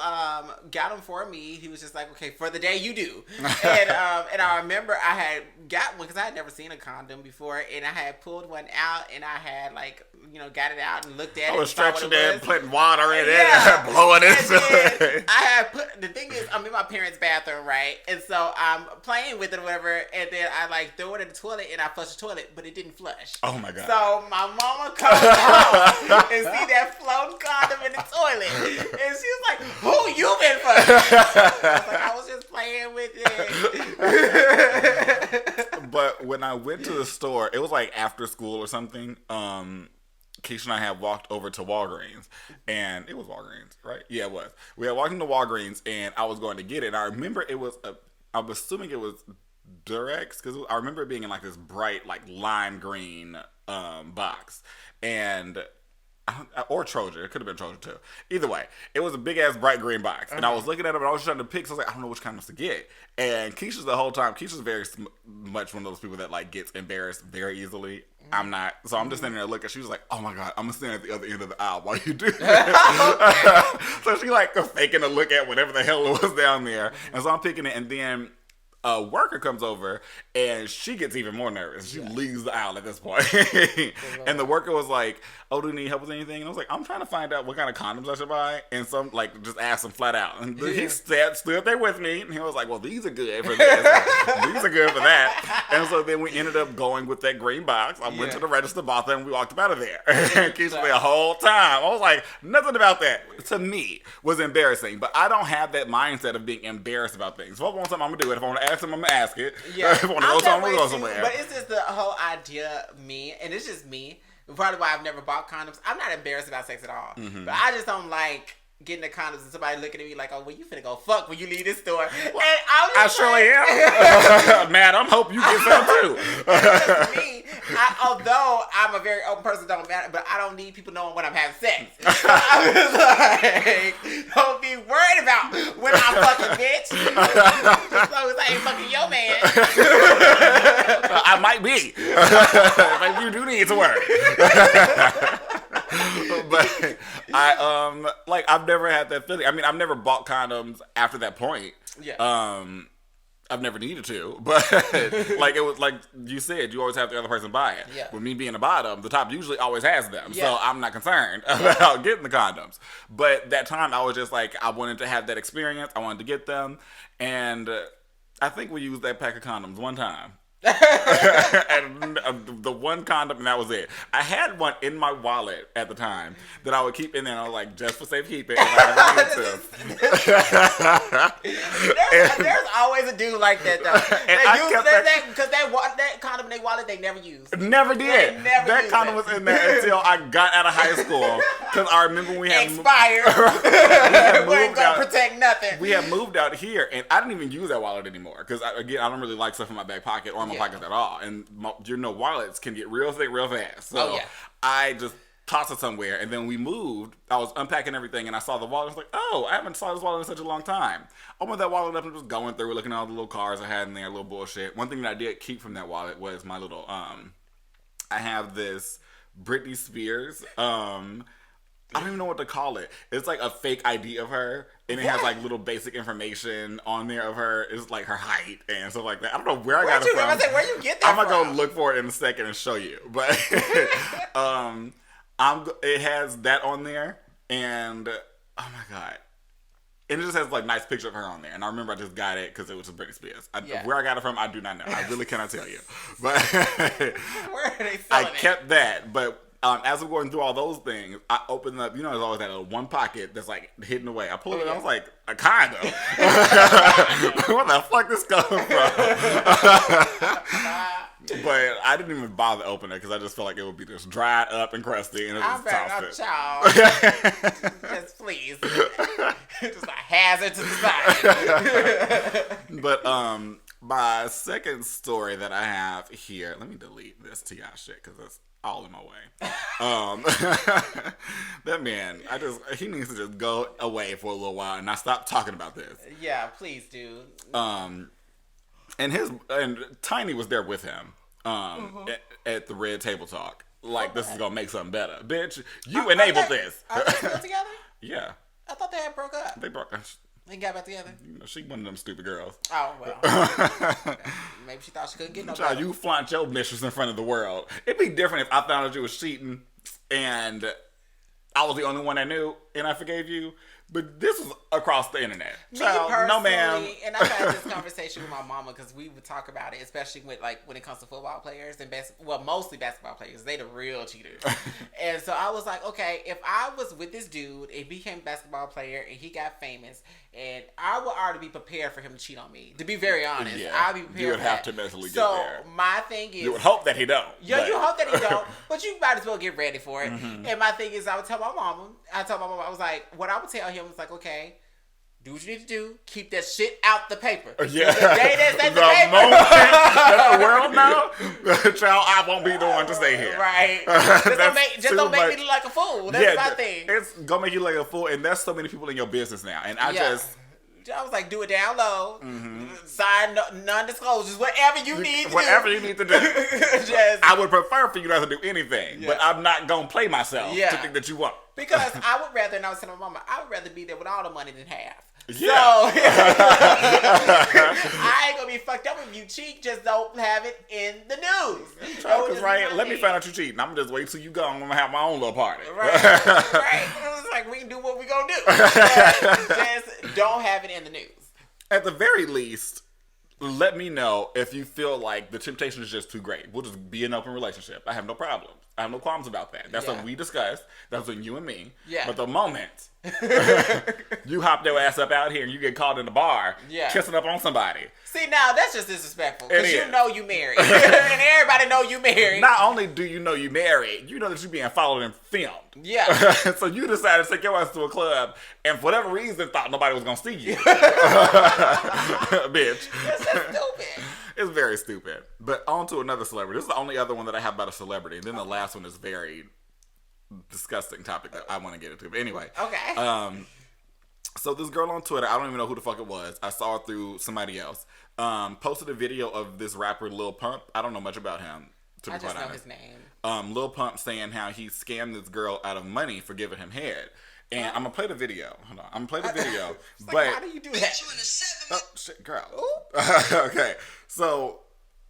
got them for me. He was just like, okay, for the day you do. And I remember I had got one because I had never seen a condom before, and I had pulled one out, and I had got it out and looked at it.
I was stretching it and putting water in it, blowing it.
I had the thing is, I'm in my parents' bathroom, right? And so I'm playing with it or whatever, and then I throw it in the toilet, and I flush the toilet, but it didn't flush.
Oh my God.
So my mama comes home and see that floating condom in the toilet, and she was like, who you been fucking? I was just playing with it.
But when I went to the store, it was like after school or something. Keisha and I had walked over to Walgreens, and it was Walgreens, right? Yeah, it was. We had walked into Walgreens, and I was going to get it. And I remember I'm assuming it was Durex, because I remember it being in like this bright, like lime green box, and or Trojan. It could have been Trojan too. Either way, it was a big ass bright green box, and I was looking at them and I was trying to pick. So I was like, I don't know which condoms to get. And Keisha's the whole time. Keisha's very much one of those people that like gets embarrassed very easily. I'm not, so I'm just standing there looking. She was like, "Oh my god, I'm gonna stand at the other end of the aisle while you do that." So she like faking a look at whatever the hell it was down there, and so I'm picking it, and then a worker comes over and she gets even more nervous. She leaves the aisle at this point. And the worker was like, "Oh, do you need help with anything?" And I was like, "I'm trying to find out what kind of condoms I should buy." And some like just asked him flat out. And he stood there with me and he was like, "Well, these are good for this. These are good for that." And so then we ended up going with that green box. I went to the register, bought them, and we walked up out of there. And Keisha the whole time. I was like, nothing about that to me was embarrassing. But I don't have that mindset of being embarrassed about things. If I want something, I'm gonna do it. If I want to ask him, I'm gonna ask it.
Yeah.
If I want to go somewhere, I'm gonna go somewhere.
But it's just the whole idea of me, and it's just me. Probably why I've never bought condoms. I'm not embarrassed about sex at all. But I just don't like getting the condoms and somebody looking at me like, "Oh, well, you finna go fuck when you leave this store." And I
surely am. Madam, hope you get some too.
That's me. Although I'm a very open person, don't matter, but I don't need people knowing when I'm having sex. So I'm just like, don't be worried about when I'm fucking, bitch. As long as I ain't fucking your man.
I might be. Maybe you do need to work. But I've never had that feeling. I mean, I've never bought condoms after that point.
Yeah.
I've never needed to, but like it was like you said, you always have the other person buy it.
Yeah.
With me being the bottom, the top usually always has them, so I'm not concerned about getting the condoms. But that time, I was just like, I wanted to have that experience. I wanted to get them, and I think we used that pack of condoms one time. And the one condom, and that was it. I had one in my wallet at the time that I would keep in there, and I was like, just for safekeeping.
There's always a dude like that though. They use that because that condom in their wallet they never used.
Never did. That condom was in there until I got out of high school. Because I remember we had
expired. We ain't gonna protect nothing.
We had moved out here, and I didn't even use that wallet anymore. Because I don't really like stuff in my back pocket or my pockets at all. And wallets can get real thick real fast. So I just tossed it somewhere, and then we moved. I was unpacking everything, and I saw the wallet. I was like, "Oh, I haven't saw this wallet in such a long time." Opened that wallet up and just going through, looking at all the little cars I had in there, little bullshit. One thing that I did keep from that wallet was my little I have this Britney Spears I don't even know what to call it. It's like a fake ID of her, and it has like little basic information on there of her. It's like her height and stuff like that. I don't know where I got it from.
Where you get that
I'm gonna go look for it in a second and show you. But it has that on there, and oh my god. And it just has like nice picture of her on there. And I remember I just got it because it was a Britney Spears. Where I got it from, I do not know. I really cannot tell you. But
where are they selling
I kept that, but as I'm going through all those things, I opened up, there's always that little one pocket that's like hidden away. I pulled it and I was like, a condom? Where the fuck this coming from? But I didn't even bother opening it because I just felt like it would be just dried up and crusty and it was tossed it.
Yes, please. Just a hazard to society.
But my second story that I have here, let me delete this T.I. shit because it's all in my way. That man, he needs to just go away for a little while and not stop talking about this.
Yeah, please do.
And Tiny was there with him at the Red Table Talk. Like, this is gonna make something better. Bitch, you enabled this.
Are they still together?
Yeah.
I thought they had broke up.
They broke up.
They got back together?
She one of them stupid girls.
Oh, well. Maybe she thought she couldn't get no better.
You flaunt your mistress in front of the world. It'd be different if I found out you was cheating and I was the only one that knew and I forgave you. But this was across the internet.
Child,
no ma'am.
And I've had this conversation with my mama because we would talk about it, especially with when it comes to football players and mostly basketball players. They the real cheaters. And so I was like, okay, if I was with this dude and he became a basketball player and he got famous, and I would already be prepared for him to cheat on me. To be very honest, I'd be prepared.
You would
for
have
that.
to mentally get
So
there.
my thing is,
you would hope that he don't.
Yeah, you hope that he don't, but you might as well get ready for it. Mm-hmm. And my thing is, I would tell my mama, I was like, what I would tell him was like, okay, Do what you need to do. Keep that shit out the paper.
Yeah.
The day that's at the paper.
Moment that the world know, child, I won't be the one to stay here.
Right. Just don't make me look like a fool. That's my thing.
It's gonna make you look like a fool, and there's so many people in your business now. And I
was like, do it down low. Sign non-disclosures. Whatever you need to do.
Whatever you need to do. I would prefer for you not to do anything, but I'm not gonna play myself to think that you won't.
Because I would rather, and I was telling my mama, I would rather be there with all the money than half.
Yeah.
So, I ain't gonna be fucked up if you cheat. Just don't have it in the news.
Because let me find out you cheating. I'm gonna just wait till you go. I'm gonna have my own little party.
Right. It's like, we can do what we gonna do. Just don't have it in the news.
At the very least, let me know if you feel like the temptation is just too great. We'll just be in an open relationship. I have no problem. I have no qualms about that. That's what we discussed. That's between you and me. Yeah. But the moment you hop your ass up out here and you get caught in the bar kissing up on somebody.
See, now that's just disrespectful. Because you know you married. And everybody know you married.
Not only do you know you married, you know that you're being followed and filmed.
Yeah.
So you decided to take your ass to a club and for whatever reason thought nobody was going to see you. Bitch.
That's so stupid.
It's very stupid. But on to another celebrity. This is the only other one that I have about a celebrity. And then the last one is very disgusting topic that I want to get into. But anyway.
Okay.
So this girl on Twitter, I don't even know who the fuck it was. I saw it through somebody else. Posted a video of this rapper Lil Pump. I don't know much about him. To be
I just
quite
know
honest.
his name.
Lil Pump saying how he scammed this girl out of money for giving him head. And I'm gonna play the video. Hold on, I'm gonna play the video.
But
like,
how do you do that?
Oh shit, girl. Okay, so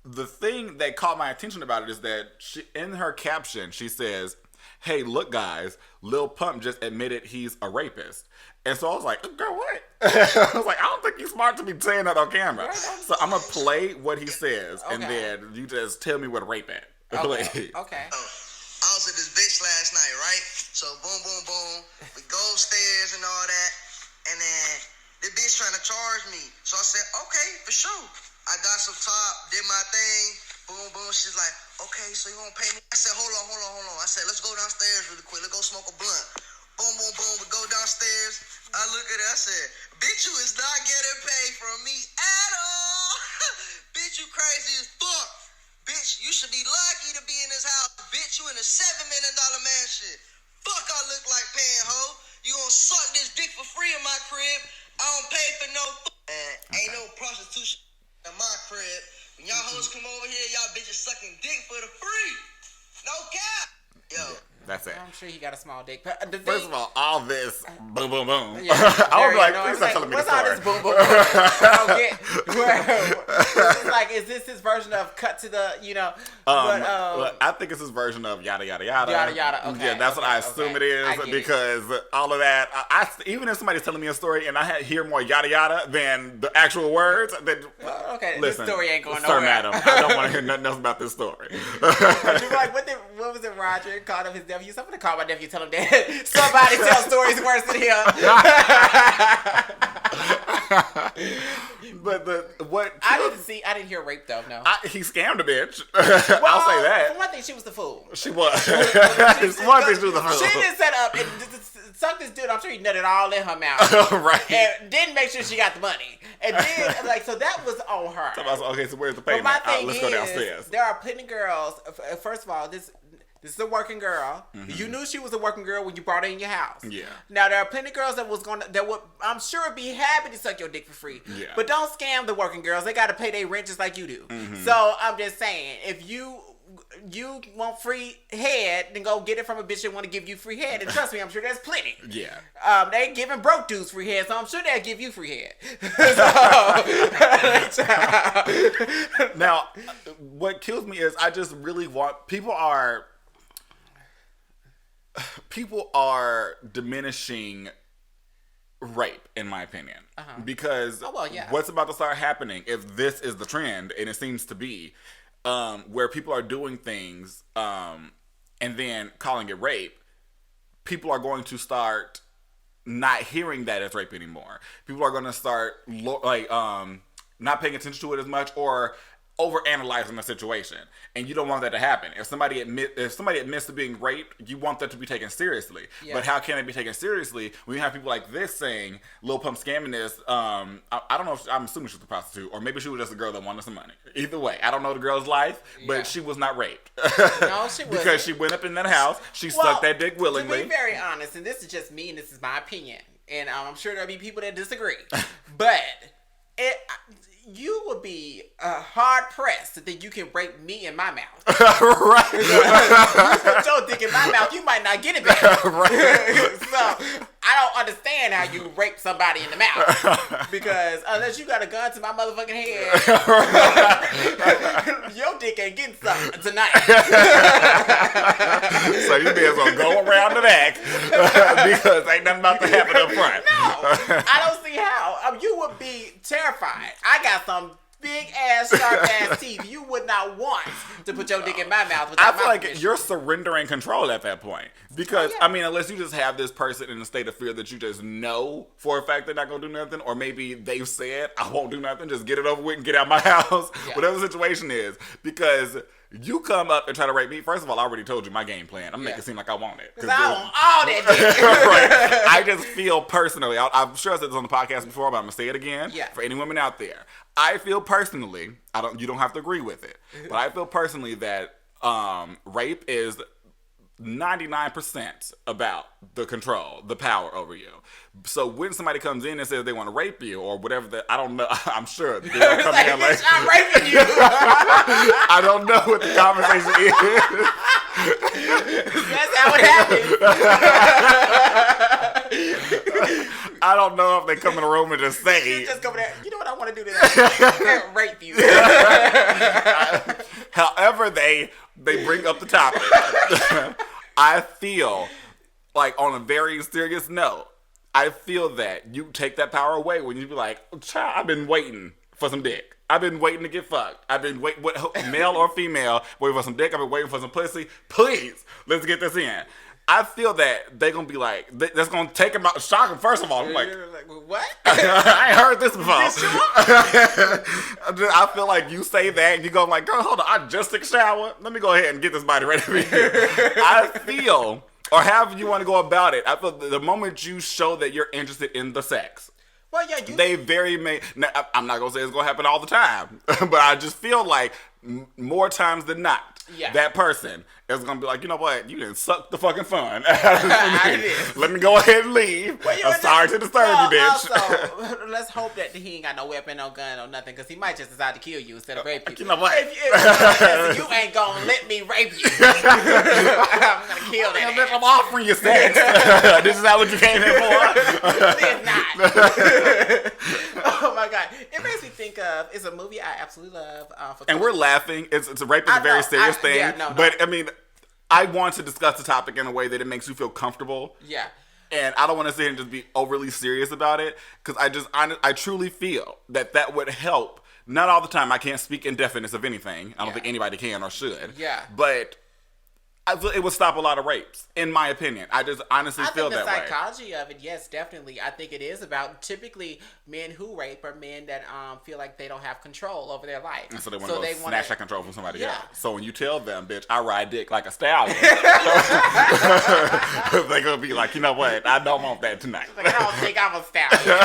the thing that caught my attention about it is that in her caption she says, "Hey, look, guys, Lil Pump just admitted he's a rapist." And so I was like, "Girl, what?" I was like, "I don't think you're smart to be saying that on camera." Right, so I'm gonna play what he says, and then you just tell me what rape at.
Okay.
I was at this bitch last night, right? So boom, boom, boom. We go upstairs and all that. And then the bitch trying to charge me. So I said, okay, for sure. I got some top, did my thing. Boom, boom. She's like, okay, so you gonna pay me? I said, hold on. I said, let's go downstairs really quick. Let's go smoke a blunt. Boom, boom, boom. We go downstairs. I look at her. I said, bitch, you is not getting paid from me at all. Bitch, you crazy as fuck. Bitch, you should be lucky to be in this house. Bitch, you in a $7 million mansion. Fuck, I look like paying hoe. You gonna suck this dick for free in my crib. I don't pay for no ain't no prostitution in my crib. When y'all hoes come over here, y'all bitches sucking dick for the free. No cap. Yo.
That's it.
I'm sure he got a small dick.
First of all this boom, boom, boom.
Yeah,
I would be like, please stop telling me the story.
What's all this boom, boom, boom? I don't get. It's like, is this his version of cut to the,
I think it's his version of yada, yada, yada.
Yada, yada, okay.
Yeah, that's what I assume it is because all of that, even if somebody's telling me a story and I hear more yada, yada than the actual words, then, listen,
this story ain't going
Sir,
nowhere.
madam, I don't want to hear nothing else about this story.
You're like, what was it Roger called up his nephew? Somebody call my nephew, tell him that somebody tells stories worse than him.
But
I didn't hear rape though. No,
he scammed a bitch. Well, I'll say that.
For one thing, she was the fool.
She was. One thing, she was the fool.
She didn't set up and suck this dude. I'm sure he nutted all in her mouth.
Right.
And didn't make sure she got the money. And then so that was on her.
Okay, so where's the payment?
But my thing
let's go downstairs.
There are plenty of girls. First of all, this is a working girl. Mm-hmm. You knew she was a working girl when you brought her in your house.
Yeah.
Now there are plenty of girls that would I'm sure be happy to suck your dick for free.
Yeah.
But don't scam the working girls. They got to pay their rent just like you do. Mm-hmm. So I'm just saying, if you want free head, then go get it from a bitch that want to give you free head. And trust me, I'm sure there's plenty.
Yeah.
They giving broke dudes free head, so I'm sure they'll give you free head.
Now, what kills me is I just really want people are diminishing rape, in my opinion, because what's about to start happening if this is the trend, and it seems to be, where people are doing things and then calling it rape, people are going to start not hearing that as rape anymore. People are going to start not paying attention to it as much, or overanalyzing the situation, and you don't want that to happen. If somebody admits to being raped, you want that to be taken seriously. Yeah. But how can it be taken seriously when you have people like this saying Lil Pump scamming this? I don't know. I'm assuming she was a prostitute, or maybe she was just a girl that wanted some money. Either way, I don't know the girl's life, but she was not raped.
No, she wasn't.
Because she went up in that house, she sucked that dick willingly.
To be very honest, and this is just me, and this is my opinion, and I'm sure there'll be people that disagree, but you would be hard pressed to think you can rape me in my mouth. Right. You put your dick in my mouth, you might not get it back. Right. So I don't understand how you rape somebody in the mouth, because unless you got a gun to my motherfucking head, your dick ain't getting something tonight.
So you may as well go around the back because ain't nothing about to happen up front.
No, I don't see how. You would be terrified. I got some big ass, sharp ass teeth. You would not want to put your dick in my mouth.
I feel like you're surrendering control at that point. Because, I mean, unless you just have this person in a state of fear that you just know for a fact they're not going to do nothing, or maybe they've said, I won't do nothing, just get it over with and get out of my house. Yeah. Whatever the situation is. Because you come up and try to rape me. First of all, I already told you my game plan. I'm making it seem like I want it.
Because I want all that dick.
Right. I just feel personally, I'm sure I said this on the podcast before, but I'm going to say it again for any women out there. I feel personally, you don't have to agree with it, but I feel personally that rape is 99% about the control, the power over you. So when somebody comes in and says they want to rape you or whatever, I don't know. I'm sure they're gonna come in like,
I'm raping you.
I don't know what the conversation is.
That's how it happens.
I don't know if they come in a room and just say,
just come in there, you know what I want to do today? Rape you.
However they bring up the topic. I feel like, on a very serious note, I feel that you take that power away when you be like, child, I've been waiting for some dick. I've been waiting to get fucked. I've been waiting, male or female, waiting for some dick. I've been waiting for some pussy. Please, let's get this in. I feel that they're going to be like, that's going to take them out, shock them. First of all, I'm like
what?
I ain't heard this before. I feel like you say that and you go like, girl, hold on, I just took a shower. Let me go ahead and get this body ready for you. I feel, or however you want to go about it, I feel the moment you show that you're interested in the sex,
well, yeah,
they very may. Now, I'm not gonna say it's gonna happen all the time, but I just feel like more times than not, that person is gonna be like, you know what, you didn't suck the fucking fun. Let me go ahead and leave. Well, I'm sorry to disturb you, bitch.
Also, let's hope that he ain't got no weapon, no gun, or nothing, because he might just decide to kill you instead of rape you.
You know what?
If you ain't gonna let me rape you, I'm gonna kill that ass.
I'm offering you sex. This is not what you came here for.
It's not. Oh my god, it makes me think of, it's a movie I absolutely love.
And we're laughing. It's a rape is a very serious thing. Yeah, no. But I mean, I want to discuss the topic in a way that it makes you feel comfortable.
Yeah.
And I don't want to sit here and just be overly serious about it, because I truly feel that would help. Not all the time. I can't speak in definites of anything. I don't think anybody can or should.
Yeah.
But it would stop a lot of rapes, in my opinion. I just honestly feel that way.
I think the psychology of it, yes, definitely. I think it is about, typically, men who rape are men that feel like they don't have control over their life.
And so they want to snatch that control from somebody else. So when you tell them, bitch, I ride dick like a stallion, they're going to be like, you know what, I don't want that tonight.
Like, I don't think I'm a stallion.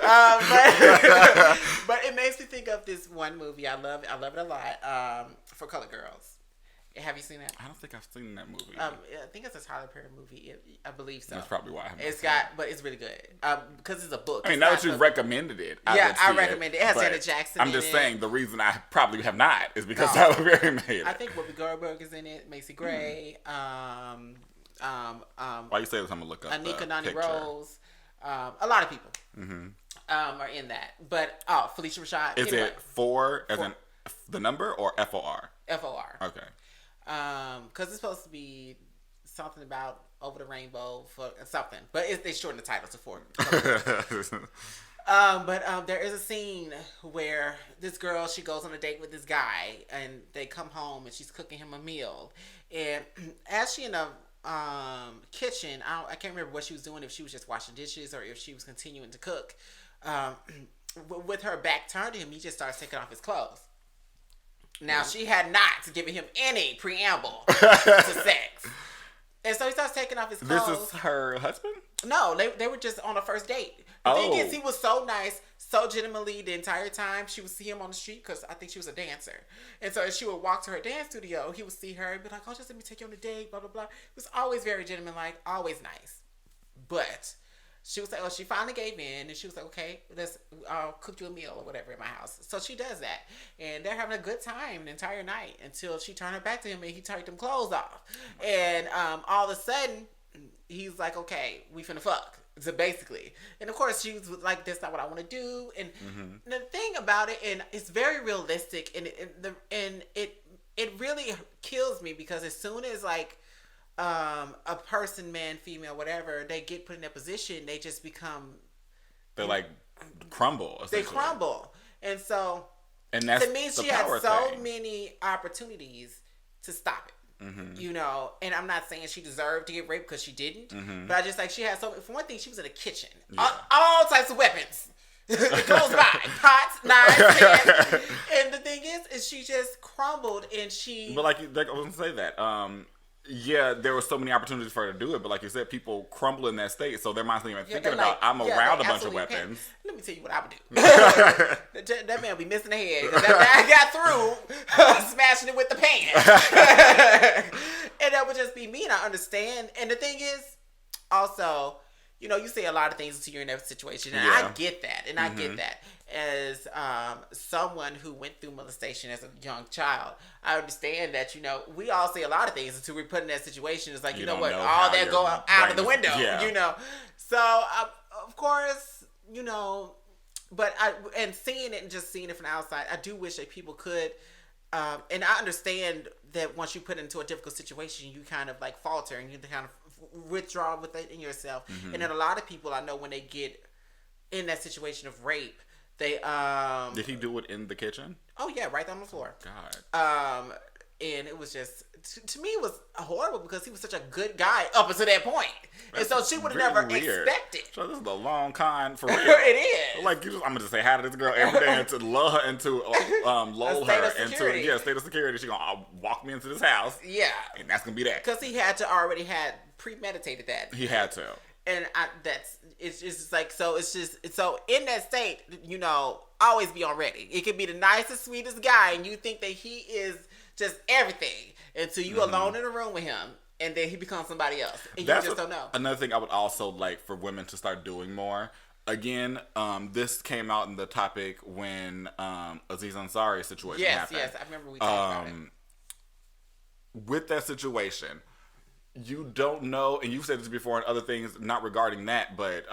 I don't know. But it makes me think of this one movie. I love it a lot. For Colored Girls. Have you seen that?
I don't think I've seen that movie.
I think it's a Tyler Perry movie. I believe so.
That's probably why I haven't.
But it's really good. Because it's a book.
I mean, now that you've recommended it,
I recommend it. It has Janet Jackson.
I'm just saying the reason I probably have not is because Tyler Perry made it.
I think Whoopi Goldberg is in it. Macy Gray.
Why you say this? I'm gonna look up.
Anika Noni Rose. A lot of people are in that. But Felicia Rashad.
Is it 4 as in the number or FOR?
FOR.
Okay.
Because it's supposed to be something about over the rainbow for something, but they shortened the title to 4. But there is a scene where this girl, she goes on a date with this guy, and they come home and she's cooking him a meal, and as she in the kitchen, I can't remember what she was doing, if she was just washing dishes or if she was continuing to cook. With her back turned to him, he just starts taking off his clothes. Now, she had not given him any preamble to sex. And so he starts taking off his clothes.
This is her husband?
No, they were just on a first date. The thing is, he was so nice, so legitimately the entire time. She would see him on the street because I think she was a dancer. And so as she would walk to her dance studio, he would see her and be like, oh, just let me take you on a date, blah, blah, blah. It was always very gentleman-like, always nice. But she was like, oh, she finally gave in, and she was like, okay, I'll cook you a meal or whatever in my house. So she does that, and they're having a good time the entire night until she turned her back to him and he took them clothes off. And all of a sudden, he's like, okay, we finna fuck. So basically, and of course she was like, that's not what I want to do. And the thing about it, and it's very realistic, and it really kills me because as soon as like a person, man, female, whatever, they get put in that position, they just become,
they like crumble.
They crumble. And so,
and that's
to me, she had so many opportunities to stop it. You know, and I'm not saying she deserved to get raped because she didn't, but I just like she had so. For one thing, she was in a kitchen, all types of weapons. It goes by pots, knives, pans. And the thing is she just crumbled, and she.
But like I was gonna say that. Yeah, there were so many opportunities for her to do it, but like you said, people crumble in that state, so their mind's not even thinking about, I'm around a bunch of weapons.
Let me tell you what I would do. That man would be missing a head, because that guy got through smashing it with the pan. And that would just be me, and I understand. And the thing is, also, you know, you say a lot of things until you're in that situation, and I get that, and I get that. As someone who went through molestation as a young child, I understand that, you know, we all say a lot of things until we're put in that situation. It's like, you know what, all that go out of the window, you know. So, of course, you know, but seeing it and just seeing it from the outside, I do wish that people could, and I understand that once you put into a difficult situation, you kind of like falter and you kind of withdraw with it in yourself. And then a lot of people I know, when they get in that situation of rape, they did
he do it in the kitchen?
Oh yeah, right on the floor.
God.
And it was just, to me, it was horrible because he was such a good guy up until that point. And so she would have never expected.
So this is the long con for real.
It is.
Like, I'm gonna just say hi to this girl every day and to love her and to lull her into state of security. She gonna walk me into this house. Yeah. And that's gonna be that.
Because he had to already had premeditated that.
He had to.
And it's just like, so it's just, so in that state, you know, always be on ready. It could be the nicest, sweetest guy, and you think that he is just everything until you alone in a room with him, and then he becomes somebody else, and you just don't know.
Another thing I would also like for women to start doing more. Again, this came out in the topic when Aziz Ansari's situation happened. Yes,
I remember we talked about it.
With that situation, you don't know, and you've said this before and other things not regarding that, but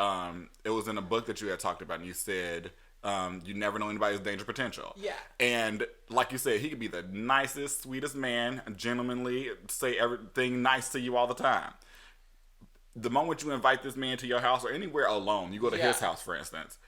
it was in a book that you had talked about, and you said you never know anybody's danger potential. Yeah. And like you said, he could be the nicest, sweetest man, gentlemanly, say everything nice to you all the time. The moment you invite this man to your house or anywhere alone, you go to his house, for instance,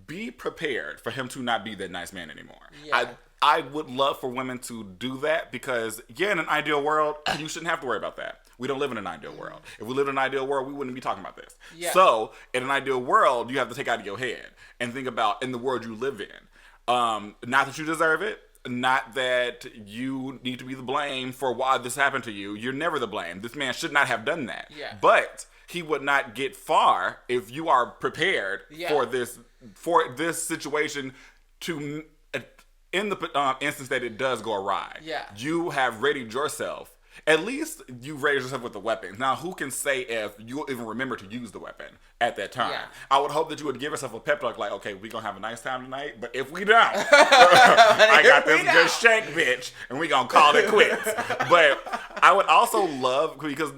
be prepared for him to not be that nice man anymore. Yeah. I would love for women to do that because, in an ideal world, you shouldn't have to worry about that. We don't live in an ideal world. If we lived in an ideal world, we wouldn't be talking about this. Yeah. So, in an ideal world, you have to take out of your head and think about in the world you live in. Not that you deserve it. Not that you need to be the blame for why this happened to you. You're never the blame. This man should not have done that. Yeah. But he would not get far if you are prepared for this situation to... In the instance that it does go awry, you have readied yourself. At least you raised yourself with the weapon. Now, who can say if you'll even remember to use the weapon at that time? Yeah. I would hope that you would give yourself a pep talk like, okay, we're going to have a nice time tonight, but if we don't, I got this good shank, bitch, and we're going to call it quits. But I would also love, because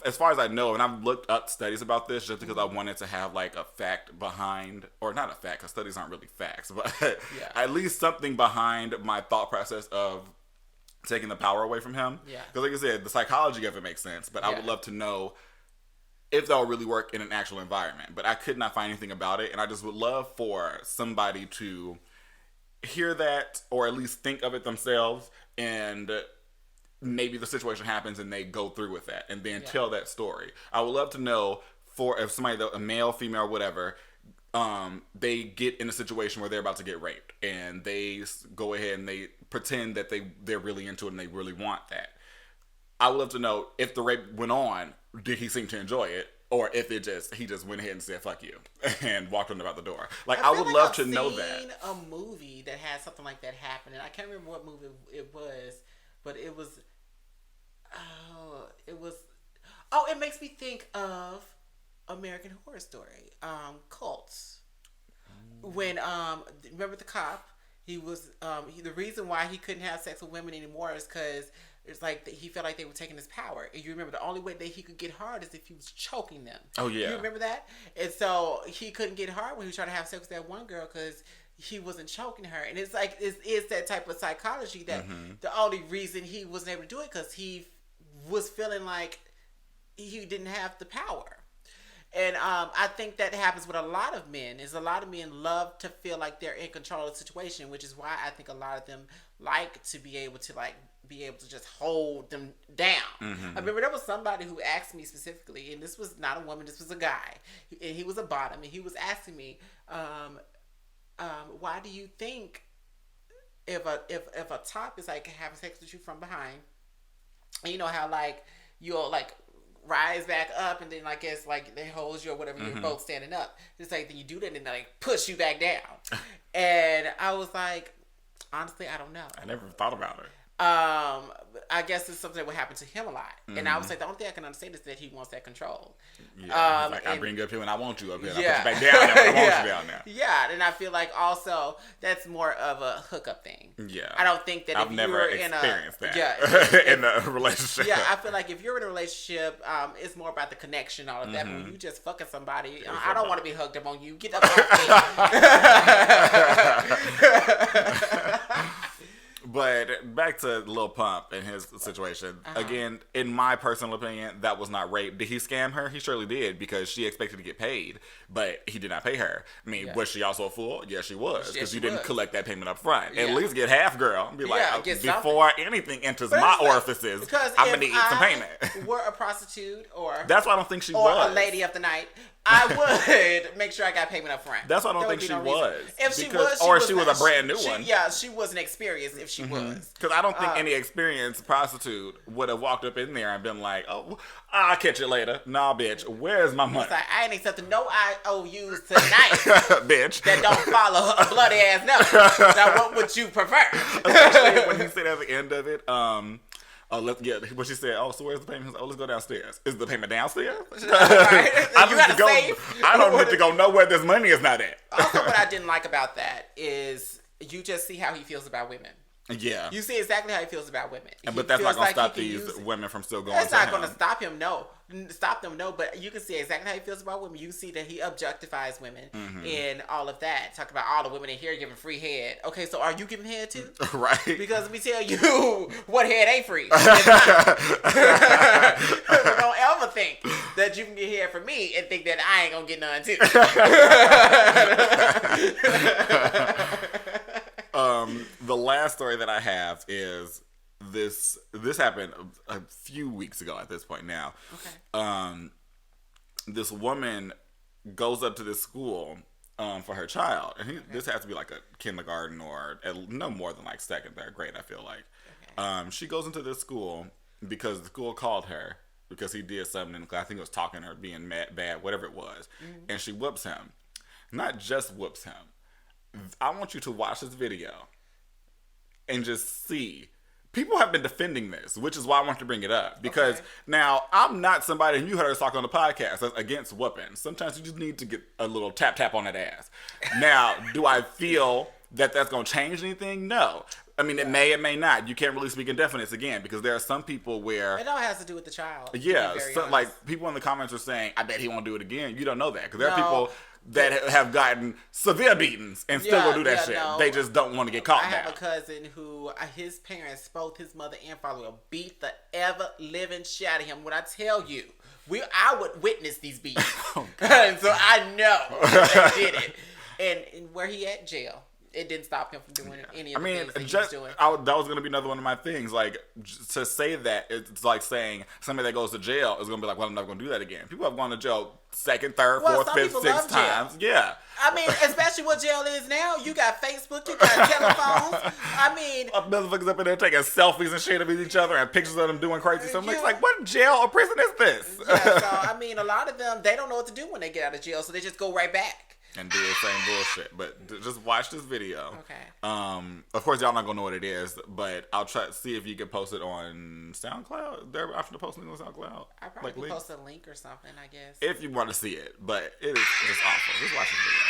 as far as I know, and I've looked up studies about this just because I wanted to have like a fact behind, or not a fact, because studies aren't really facts, but at least something behind my thought process of taking the power away from him. Yeah. Because like I said, the psychology of it makes sense, but I would love to know if that will really work in an actual environment. But I could not find anything about it, and I just would love for somebody to hear that, or at least think of it themselves, and maybe the situation happens and they go through with that, and then tell that story. I would love to know, for if somebody, a male, female, whatever, they get in a situation where they're about to get raped, and they go ahead and they pretend that they're really into it and they really want that. I would love to know if the rape went on, did he seem to enjoy it, or if he just went ahead and said "fuck you" and walked on about the door. Like I would love to know that.
I've seen a movie that had something like that happen, and I can't remember what movie it was, but it was. It makes me think of American Horror Story, Cults. When remember the cop? He was the reason why he couldn't have sex with women anymore is because it's like he felt like they were taking his power. And you remember the only way that he could get hard is if he was choking them. Oh yeah, you remember that? And so he couldn't get hard when he was trying to have sex with that one girl because he wasn't choking her. And it's like it's that type of psychology that the only reason he wasn't able to do it because he was feeling like he didn't have the power. And I think that happens with a lot of men. Is a lot of men love to feel like they're in control of the situation, which is why I think a lot of them like to be able to just hold them down. I remember there was somebody who asked me specifically, and this was not a woman, this was a guy, and he was a bottom, and he was asking me, why do you think if a top is like having sex with you from behind, and you know how like you'll like rise back up and then like it's like they hold you or whatever, you're both standing up. It's like then you do that and they like push you back down. And I was like, honestly, I don't know.
I never thought about it.
I guess it's something that would happen to him a lot. And I was like, the only thing I can understand is that he wants that control.
Yeah, like I bring you up here when I want you up here. Yeah. I put you back down there when I want you down there.
Yeah, and I feel like also that's more of a hookup thing.
Yeah.
I don't think that
I've
if
never
you're
experienced
in
that in a relationship.
Yeah, I feel like if you're in a relationship, it's more about the connection, all of that. But when you just fucking somebody, I don't want to be hooked up on you. Get up off me.
But back to Lil Pump and his situation. Again, in my personal opinion, that was not rape. Did he scam her? He surely did because she expected to get paid, but he did not pay her. I mean, was she also a fool? Yes, she was because you didn't collect that payment up front. At least get half, girl. Be like, before anything enters my orifices, I'm going to need some payment.
Were a prostitute or...
That's why I don't think she was.
Or a lady of the night. I would make sure I got payment up front.
That's why I don't think she was.
If she was,
she was a brand new one.
Yeah, she wasn't experienced if she was.
Because I don't think any experienced prostitute would have walked up in there and been like, oh, I'll catch you later. Nah, bitch, where's my money?
It's like, I ain't accepting no IOUs tonight.
Bitch.
That don't follow a bloody ass number. Now, what would you prefer?
Especially when he said at the end of it, let's get what she said. Oh, so where's the payment? Oh, let's go downstairs. Is the payment downstairs?
Right.
I don't need to go nowhere this money is not at.
Also, what I didn't like about that is you just see how he feels about women.
Yeah.
You see exactly how he feels about women.
But that's not going to stop these women from still going to him.
That's not going to stop him, no. Stop them, no. But you can see exactly how he feels about women. You see that he objectifies women and all of that. Talk about all the women in here giving free head. Okay, so are you giving head too? Right. Because let me tell you what head ain't free. Don't ever think that you can get head from me and think that I ain't going to get none too.
The last story that I have is this happened a few weeks ago at this point now. Okay. This woman goes up to this school for her child. And this has to be like a kindergarten or no more than like second, third grade, I feel like. Okay. She goes into this school because the school called her because he did something in the class. I think it was talking to her, being mad, bad, whatever it was. And she whoops him. Not just whoops him. I want you to watch this video and just see. People have been defending this, which is why I want to bring it up. Because now, I'm not somebody, and you heard us talk on the podcast, that's against whooping. Sometimes you just need to get a little tap on that ass. Now, do I feel that that's going to change anything? No. I mean, it may not. You can't really speak in definites again, because there are some people where...
It all has to do with the child.
Yeah. So, like, people in the comments are saying, I bet he won't do it again. You don't know that. Because there are people that have gotten severe beatings and still go do that shit. No. They just don't want to get caught now.
I have a cousin who, his parents, both his mother and father, will beat the ever-living shit out of him. When I tell you, I would witness these beatings. And so I know they did it. And where he at? Jail. it didn't stop him from doing any of the things that he was doing.
That was going to be another one of my things. Like, to say that, it's like saying somebody that goes to jail is going to be like, well, I'm never going to do that again. People have gone to jail second, third, fourth, fifth, sixth times. Yeah.
I mean, especially what jail is now. You got Facebook, you got telephones. I mean,
motherfuckers up in there taking selfies and shit of each other and pictures of them doing crazy stuff. It's like, what jail or prison is this?
Yeah, so I mean, a lot of them, they don't know what to do when they get out of jail, so they just go right back
and do the same bullshit. But just watch this video.
Okay.
Of course, y'all not gonna know what it is, but I'll try to see if you can post it on SoundCloud. They're option to post it on SoundCloud.
I probably post a link or something, I guess.
If you want to see it, but it is just awful. Just watch this video.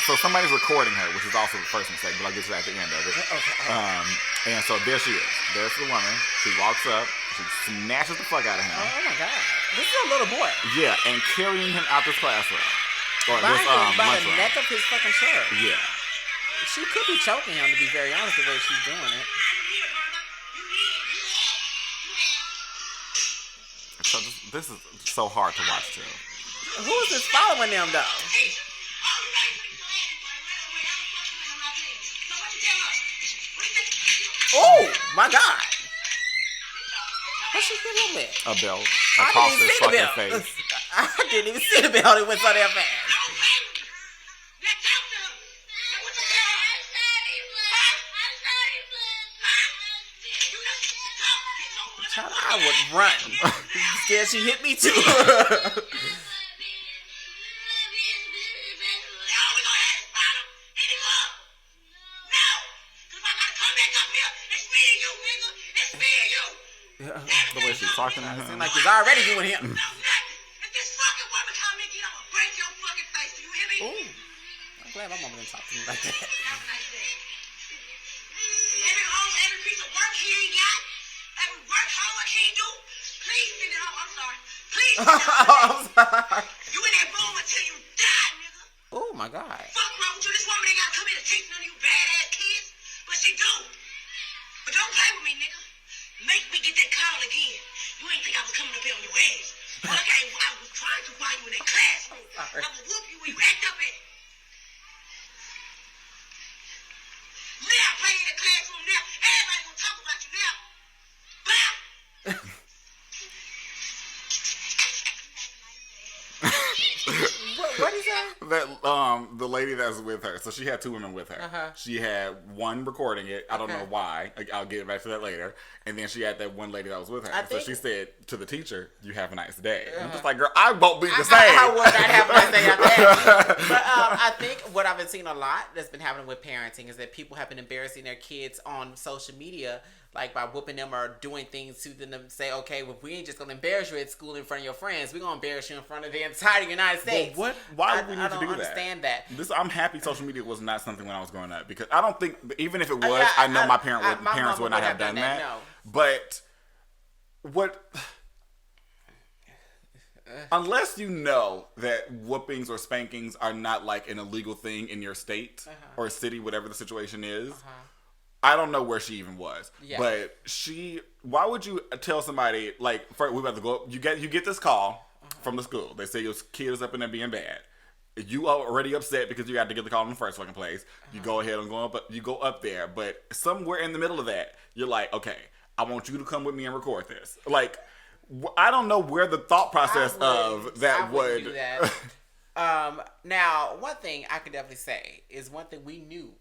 So somebody's recording her, which is also the first mistake, but I'll get to that at the end of it.
Okay.
And so there she is. There's the woman. She walks up. She snatches the fuck out of him.
Oh my God. This is a little boy.
Yeah, and carrying him out this classroom. Or
by
this
the neck of his fucking shirt.
Yeah.
She could be choking him, to be very honest, the way she's doing it.
So this is so hard to watch too.
Who is this following them though? Oh my God! What's she hit him with?
A belt across his fucking face.
I didn't even see the belt. It went so damn fast. I would run. Scared she hit me too.
The way she's talking to him.
Seems like he's already doing him.
If this fucking woman come again, I'm gonna break your fucking face. Do you hear me?
Ooh. I'm glad my mama didn't talk to me like that.
Every piece of work he ain't got, every work homework he ain't do, please send it home. I'm sorry. Please send it home.
I'm sorry.
You in that room until you die, nigga.
Oh my God.
Fuck wrong with you? This woman ain't gotta come here to teach none of you badass kids, but she do. But don't play with me, nigga. Make me get that call again. You ain't think I was coming up here on your ass. Well, I was trying to find you in that classroom. I will whoop you when you act up in. Now play in the classroom now. Everybody gonna talk about you now. Bye.
What is that?
That the lady that's with her. So she had two women with her.
Uh-huh.
She had one recording it. I don't know why. I'll get back to that later. And then she had that one lady that was with her. So she said to the teacher, "You have a nice day." And I'm just like, girl, I won't be the same.
I would not have a nice day after that. But I think what I've been seeing a lot that's been happening with parenting is that people have been embarrassing their kids on social media, like by whooping them or doing things to them to say, okay, well, we ain't just going to embarrass you at school in front of your friends. We're going to embarrass you in front of the entire United States.
Well, why would we need to do that?
I don't understand that.
I'm happy social media was not something when I was growing up, because I don't think, even if it was, I know my parents would not have done that. No. But what... Unless you know that whoopings or spankings are not like an illegal thing in your state or city, whatever the situation is, I don't know where she even was. Yeah. But why would you tell somebody, like, we about to go, you get this call from the school. They say your kid is up in there being bad. You are already upset because you had to get the call in the first fucking place. You go ahead and you go up there. But somewhere in the middle of that, you're like, okay, I want you to come with me and record this. Like, I don't know where the thought process of that would.
Do that. Now, one thing I could definitely say is one thing we knew.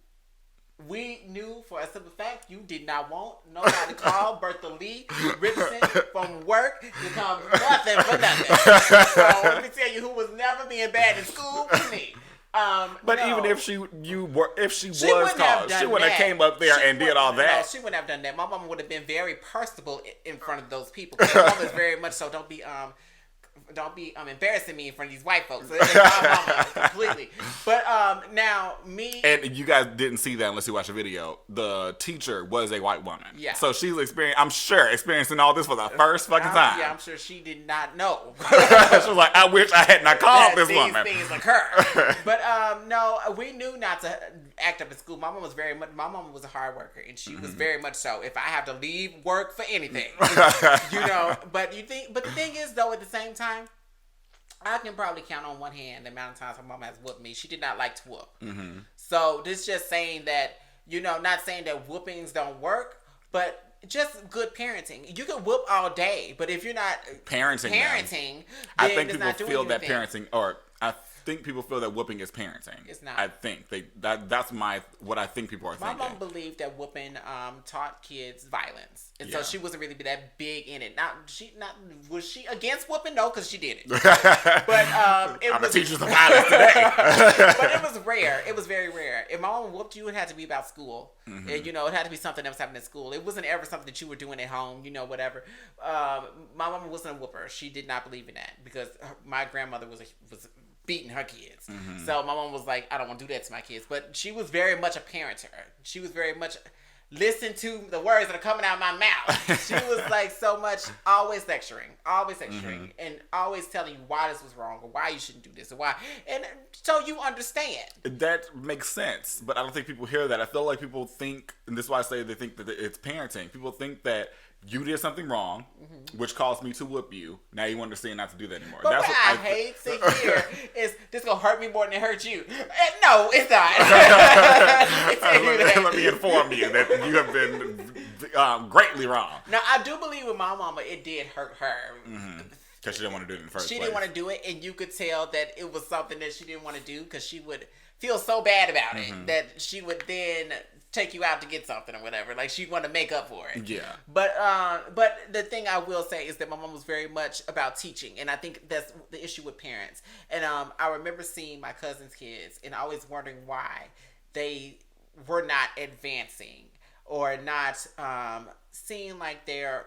We knew for a simple fact you did not want nobody to call Bertha Lee Richardson from work to come nothing but nothing. So let me tell you who was never being bad in school was me.
But no. Even if she was called, she wouldn't have came up there and did all that.
No, she wouldn't have done that. My mama would have been very personable in front of those people. My mama is very much so. Don't be embarrassing me in front of these white folks. So it's my mama completely. But now me
and you guys didn't see that unless you watched the video. The teacher was a white woman. Yeah. So she's experiencing all this for the first fucking time.
Yeah, I'm sure she did not know.
She was like, I wish I had not called this woman.
These things occur. But no, we knew not to act up at school. My mom was a hard worker, and she was very much so. If I have to leave work for anything, But the thing is, though, at the same time, I can probably count on one hand the amount of times my mom has whooped me. She did not like to whoop.
Mm-hmm.
So this just saying that, not saying that whoopings don't work, but just good parenting. You can whoop all day, but if you're not parenting, then
I think
it's
people
not doing
feel that
anything.
parenting, or I think people feel that whooping is parenting.
It's not.
I think that's what I think people are thinking.
My mom believed that whooping taught kids violence, and so
Yeah.
she wasn't really that big in it. Was she against whooping? No, because she did it. But
I'm a teacher of violence today.
But it was rare. It was very rare. If my mom whooped you, it had to be about school.
Mm-hmm.
And, it had to be something that was happening at school. It wasn't ever something that you were doing at home. Whatever. My mom wasn't a whooper. She did not believe in that because my grandmother was beating her kids.
Mm-hmm.
So my mom was like, I don't want to do that to my kids. But she was very much a parent to her. She was very much listen to the words that are coming out of my mouth. She was like so much always lecturing,
Mm-hmm.
and always telling you why this was wrong or why you shouldn't do this or why. And so you understand.
That makes sense, but I don't think people hear that. I feel like people think, and this is why I say they think that it's parenting. People think that you did something wrong, which caused me to whoop you. Now you understand not to do that anymore.
But
That's
what
what
I hate to hear is this gonna hurt me more than it hurt you. No, it's not.
Let me inform you that you have been greatly wrong.
Now I do believe with my mama, it did hurt her.
Because she didn't want to do it in the first place.
She didn't want to do it, and you could tell that it was something that she didn't want to do because she would feel so bad about it that she would then take you out to get something or whatever. Like she'd want to make up for it.
Yeah.
But the thing I will say is that my mom was very much about teaching, and I think that's the issue with parents. And I remember seeing my cousin's kids and always wondering why they were not advancing or not seem like they're,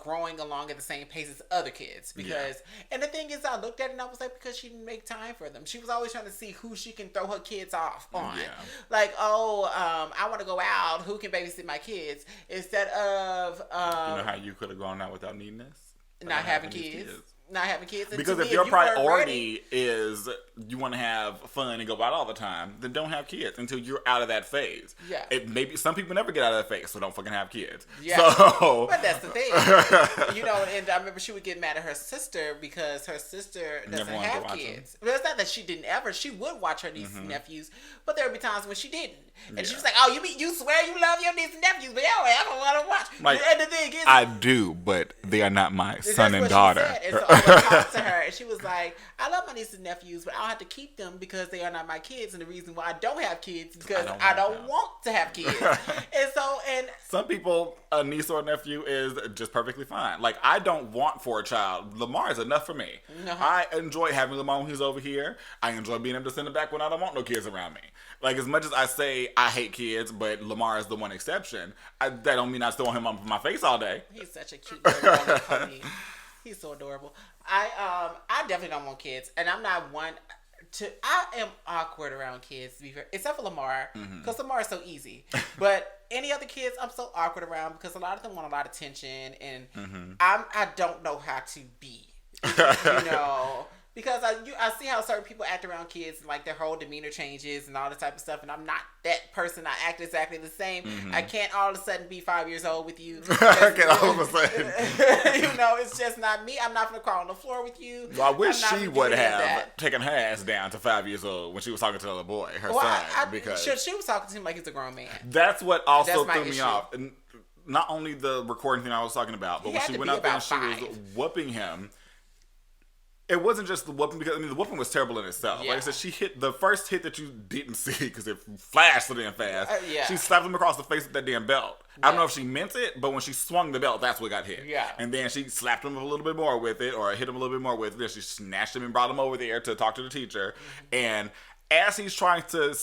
growing along at the same pace as other kids. Because, and the thing is, I looked at it and I was like, because she didn't make time for them. She was always trying to see who she can throw her kids off on.
Yeah.
Like, I want to go out. Who can babysit my kids? Instead of...
you know how you could have gone out without needing this?
Not having kids. Not having kids. And
because if your priority is you want to have fun and go out all the time, then don't have kids until you're out of that phase.
Yeah.
Maybe some people never get out of that phase, so don't fucking have kids.
Yeah.
So,
but that's the thing. And I remember she would get mad at her sister because her sister doesn't have kids. But it's not that she didn't ever. She would watch her nieces and nephews, but there would be times when she didn't. And she was like, "Oh, you swear you love your nieces and nephews, but I don't want to watch."
Like,
and the thing is,
I do, but they are not my son and daughter.
And so I would talk to her, and she was like, "I love my nieces and nephews, but I'll have to keep them because they are not my kids. And the reason why I don't have kids is because I don't want to have kids." and
some people, a niece or a nephew is just perfectly fine. Like, I don't want for a child. Lamar is enough for me. I enjoy having Lamar when he's over here. I enjoy being able to send him back when I don't want no kids around me. Like, as much as I say I hate kids, but Lamar is the one exception, that don't mean I still want him on my face all day.
He's such a cute little pony. He's so adorable. I definitely don't want kids, and I'm not one to. I am awkward around kids, to be fair, except for Lamar, because Lamar is so easy. But any other kids, I'm so awkward around because a lot of them want a lot of attention, and I don't know how to be, Because I see how certain people act around kids and like their whole demeanor changes and all this type of stuff, and I'm not that person. I act exactly the same. I can't all of a sudden be 5 years old with you.
I can't all of a sudden.
It's just not me. I'm not gonna crawl on the floor with you.
Well, I wish she would have taken her ass down to 5 years old when she was talking to the little boy, her son. Because
she was talking to him like he's a grown man.
That's what also threw me off. And not only the recording thing I was talking about, but when she went up there and she was whooping him. It wasn't just the whooping, because the whooping was terrible in itself. Yeah. Like I said, she hit the first hit that you didn't see because it flashed so damn fast. She slapped him across the face with that damn belt. I don't know if she meant it, but when she swung the belt, that's what got hit. Yeah. And then she slapped him a little bit more with it, or hit him a little bit more with it. Then she snatched him and brought him over there to talk to the teacher. And as he's trying to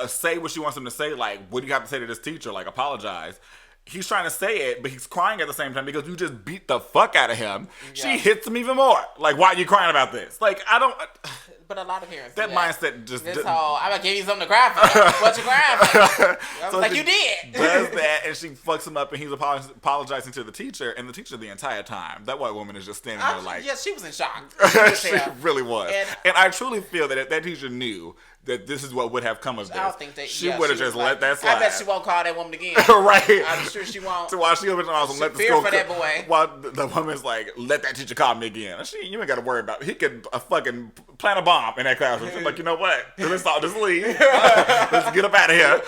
say what she wants him to say, like, what do you have to say to this teacher? Like, apologize. He's trying to say it, but he's crying at the same time because you just beat the fuck out of him. Yeah. She hits him even more. Like, why are you crying about this? Like, I don't...
But a lot of parents
that mindset just...
This whole, I'm going to give you something to cry for. What you crying for? I was like, you did.
Does that, and she fucks him up, and he's apologizing to the teacher, and the teacher the entire time. That white woman is just standing there like...
Yeah, she was in shock.
She really was. And I truly feel that if that teacher knew that this is what would have come of this.
I don't think
she would have just let that slide.
I bet she won't call that woman again.
Right.
I'm sure she won't.
So while she was awesome, let the
fear
school
for that boy.
While the woman's like, let that teacher call me again. You ain't got to worry about it. He could fucking plant a bomb in that classroom. She's like, you know what? Let's all just leave. Let's get up out of here.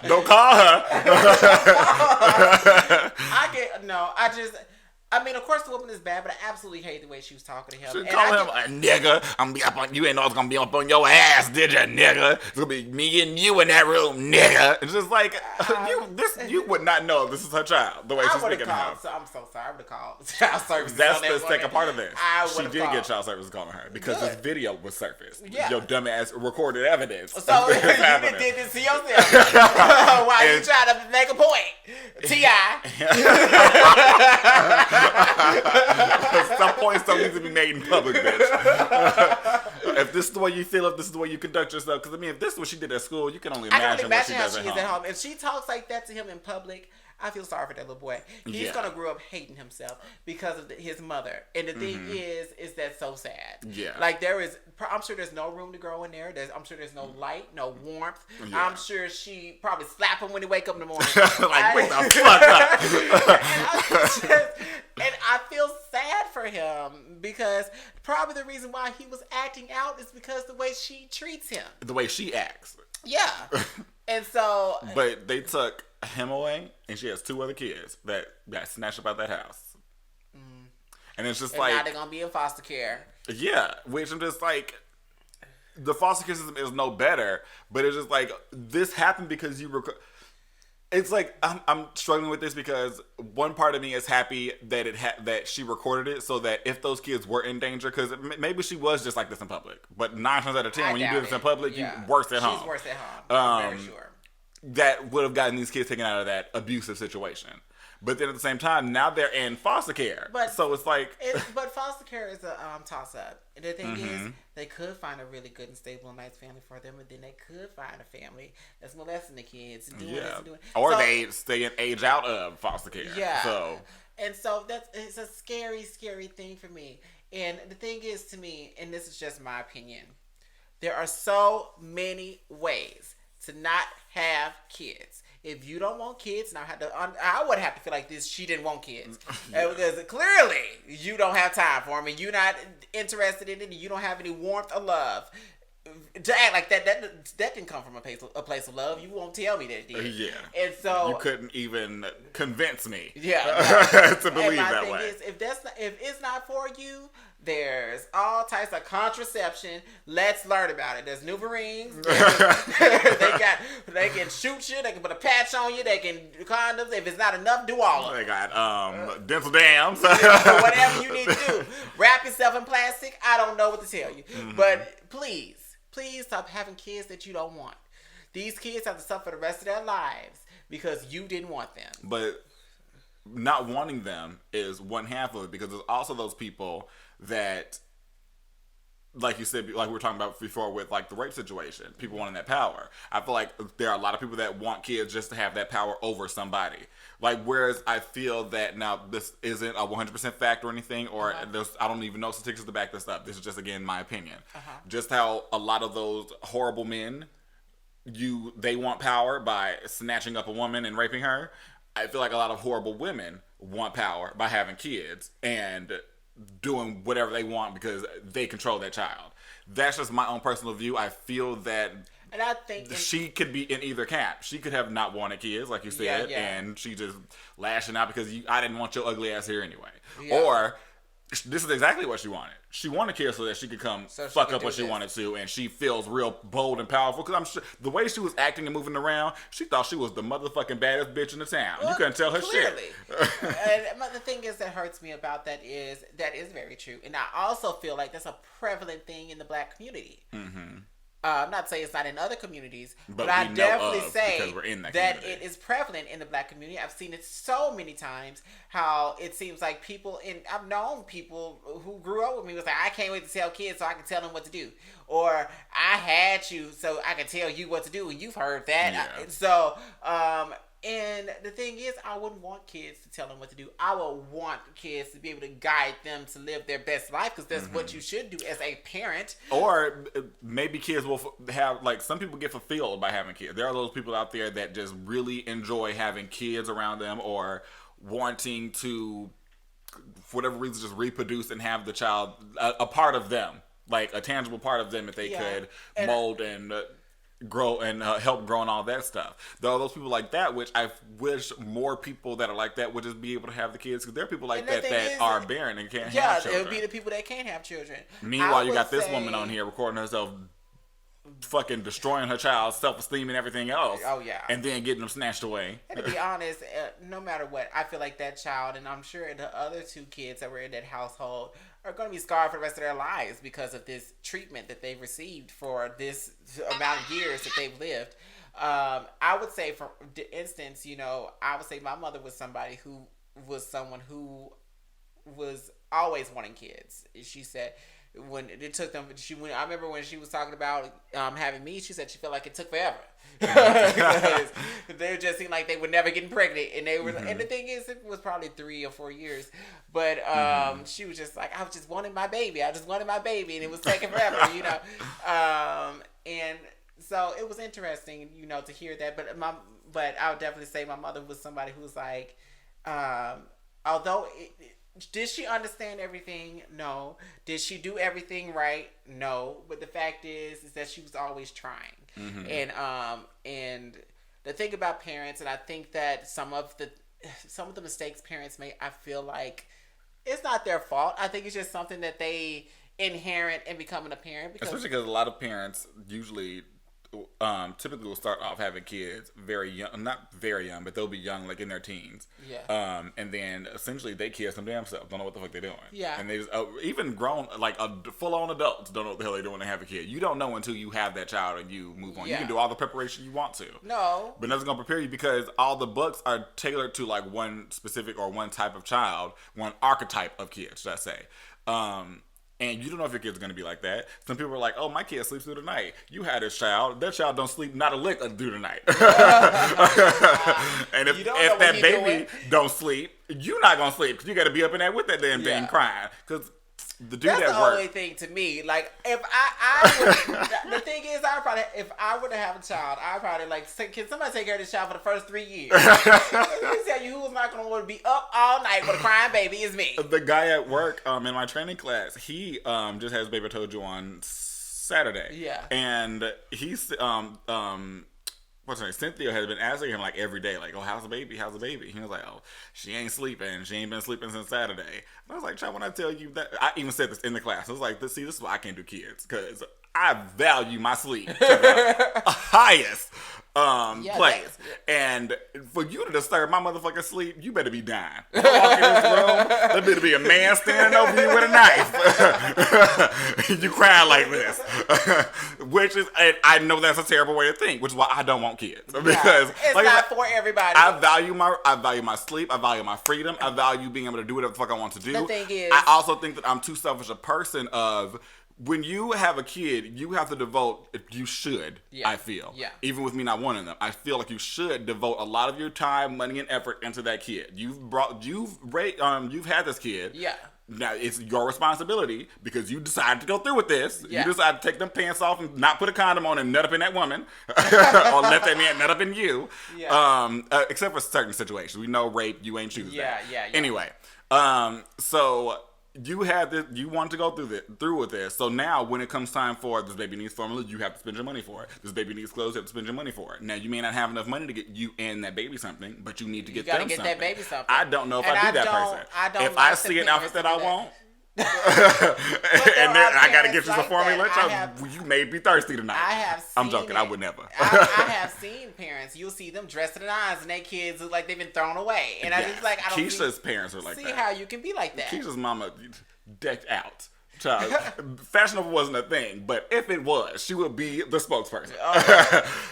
Don't call her.
I mean, of course, the woman is bad, but I absolutely hate the way she was talking to him.
She call him a nigga. I'm gonna be up on you. Ain't know it's gonna be up on your ass, did ya, nigga? It's gonna be me and you in that room, nigga. It's just like you would not know this is her child the way she's speaking to him.
I'm so sorry. I would have called child services.
That's the second part of this.
She
did get child services calling her because this video was surfaced.
Yeah.
Your dumbass recorded evidence.
So you did this to yourself. Why you trying to make a point? T.I.
Some points don't need to be made in public, bitch. If this is the way you feel, if this is the way you conduct yourself, because I mean, if this is what she did at school, you can only imagine what she does at home.
If she talks like that to him in public, I feel sorry for that little boy. He's gonna grow up hating himself because of his mother. And the thing is that so sad.
Yeah.
Like I'm sure there's no room to grow in there. I'm sure there's no light, no warmth.
Yeah.
I'm sure she probably slap him when he wake up in the morning.
Like, wake the fuck up.
And I feel sad for him because probably the reason why he was acting out is because the way she treats him.
The way she acts.
Yeah. And so.
But they took him away, and she has 2 other kids that got snatched up out that house. And it's just like.
Now they're going to be in foster care.
Yeah. Which I'm just like. The foster care system is no better, but it's just like, this happened because you it's like I'm struggling with this because one part of me is happy that that she recorded it so that if those kids were in danger, because maybe she was just like this in public, but 9 times out of 10 when you do this in public, you're worse at home.
She's worse at home. I'm very sure.
That would have gotten these kids taken out of that abusive situation. But then at the same time, now they're in foster care. So it's like...
But foster care is a toss-up. And the thing is, they could find a really good and stable and nice family for them, and then they could find a family that's molesting the kids and doing this and doing...
Or they stay and age out of foster care.
Yeah.
So...
And so it's a scary, scary thing for me. And the thing is, to me, and this is just my opinion, there are so many ways to not have kids. If you don't want kids, now I would have to feel like this. She didn't want kids because clearly you don't have time for them, and you're not interested in it, and you don't have any warmth or love. To act like that didn't come from a place of love. You won't tell me that did.
Yeah.
And so
you couldn't even convince me.
Yeah.
To believe that way.
And my thing is, if it's not for you, there's all types of contraception. Let's learn about it. There's NuvaRings. They can shoot you. They can put a patch on you. They can condoms. If it's not enough, do all of it.
They got dental dams.
Whatever you need to do. Wrap yourself in plastic. I don't know what to tell you. But please stop having kids that you don't want. These kids have to suffer the rest of their lives because you didn't want them.
But not wanting them is one half of it, because there's also those people that, like you said, like we were talking about before with like the rape situation, people wanting that power. I feel like there are a lot of people that want kids just to have that power over somebody. Like, whereas I feel that now this isn't a 100% fact or anything, or I don't even know statistics to back this up. This is just, again, my opinion. Just how a lot of those horrible men, they want power by snatching up a woman and raping her. I feel like a lot of horrible women want power by having kids and doing whatever they want because they control that child. That's just my own personal view. I feel that,
and I think
she could be in either camp. She could have not wanted kids, like you said, and she just lashing out because I didn't want your ugly ass here anyway. Or this is exactly what she wanted. She wanted kids so that she could fuck up what she wanted to, and she feels real bold and powerful. Because I'm sure the way she was acting and moving around, she thought she was the motherfucking baddest bitch in the town. Well, you couldn't tell her shit.
And the thing is that hurts me about that is very true. And I also feel like that's a prevalent thing in the black community. I'm not saying it's not in other communities, but I definitely say that it is prevalent in the black community. I've seen it so many times how it seems like I've known people who grew up with me was like, I can't wait to tell kids so I can tell them what to do. Or I had you so I can tell you what to do, and you've heard that.
Yeah.
So And the thing is, I wouldn't want kids to tell them what to do. I would want kids to be able to guide them to live their best life, because that's what you should do as a parent.
Or maybe kids will have, like, some people get fulfilled by having kids. There are those people out there that just really enjoy having kids around them, or wanting to, for whatever reason, just reproduce and have the child a part of them, like a tangible part of them that they could mold and grow and help grow and all that stuff. There are those people like that, which I wish more people that are like that would just be able to have the kids, because there are people like that are barren and can't have children.
It would be the people that can't have children.
Meanwhile, you got this woman on here recording herself fucking destroying her child's self-esteem and everything else.
Oh, yeah.
And then getting them snatched away.
And to be honest, no matter what, I feel like that child, and I'm sure the other two kids that were in that household, are going to be scarred for the rest of their lives because of this treatment that they've received for this amount of years that they've lived. I would say, for instance, I would say my mother was somebody who was someone who was always wanting kids. She said, when it took them, I remember when she was talking about having me, she said she felt like it took forever. Because they just seemed like they were never getting pregnant, and they were. And the thing is, it was probably 3 or 4 years. But she was just like, I was just wanting my baby. I just wanted my baby, and it was taking forever, And so it was interesting, to hear that. But I would definitely say my mother was somebody who was like, although. Did she understand everything? No. Did she do everything right? No. But the fact is that she was always trying. And the thing about parents, and I think that some of the mistakes parents make, I feel like it's not their fault. I think it's just something that they inherit in becoming a parent.
Especially because a lot of parents usually typically will start off having kids very young, not very young, but they'll be young, like in their teens.
Yeah.
And then essentially they kill some damn self, don't know what the fuck they're doing.
Yeah.
And they just, even grown, like full-on adults don't know what the hell they're doing when they have a kid. You don't know until you have that child and you move on. Yeah. You can do all the preparation you want to.
No.
But nothing's going to prepare you, because all the books are tailored to like one specific or one type of child, one archetype of kid, should I say. And you don't know if your kid's going to be like that. Some people are like, oh, my kid sleeps through the night. You had this child. That child don't sleep not a lick through the night. And if that baby don't sleep, you're not going to sleep, because you got to be up in there with that damn thing crying. Because the dude
that's
at
the
work.
only thing to me. Like, if I would, the thing is, if I were to have a child, I'd probably like, can somebody take care of this child for the first 3 years? Let me tell you, who's not going to want to be up all night with a crying baby is me.
The guy at work, in my training class, he just had his baby, I told you, on Saturday.
Yeah.
And he's what's her name? Cynthia has been asking him like every day, like, oh, how's the baby? How's the baby? He was like, oh, she ain't sleeping. She ain't been sleeping since Saturday. And I was like, child, when I tell you that, I even said this in the class. I was like, this is why I can't do kids, because I value my sleep to the highest place. And for you to disturb my motherfucking sleep, you better be dying. When I walk in this room, there better be a man standing over you with a knife. You crying like this. Which is, and I know that's a terrible way to think, which is why I don't want kids. Because
it's like, not for everybody.
I value my sleep, I value my freedom, I value being able to do whatever the fuck I want to do.
The thing is,
I also think that I'm too selfish a person of, when you have a kid, you have to devote, you should, I feel.
Yeah.
Even with me not wanting them, I feel like you should devote a lot of your time, money, and effort into that kid. You've had this kid.
Yeah.
Now, it's your responsibility, because you decided to go through with this.
Yeah.
You decided to take them pants off and not put a condom on and nut up in that woman. Or let that man nut up in you.
Yeah.
Except for certain situations. We know rape, you ain't choosing that.
Yeah.
Anyway, so you had this, you wanted to go through with this. So now when it comes time for this baby needs formula, you have to spend your money for it. This baby needs clothes, you have to spend your money for it. Now you may not have enough money to get you and that baby something, but you need to get them something.
that baby something.
I don't know if I do that person. If I see an outfit that I want, and then I gotta get you some formula. You made me thirsty tonight. I'm joking. I would never.
I have seen parents. You'll see them dressed to the nines, and their kids look like they've been thrown away. And I just like, I don't
Keisha's parents are like that.
See how you can be like that.
Keisha's mama decked out. Child, fashionable wasn't a thing, but if it was, she would be the spokesperson.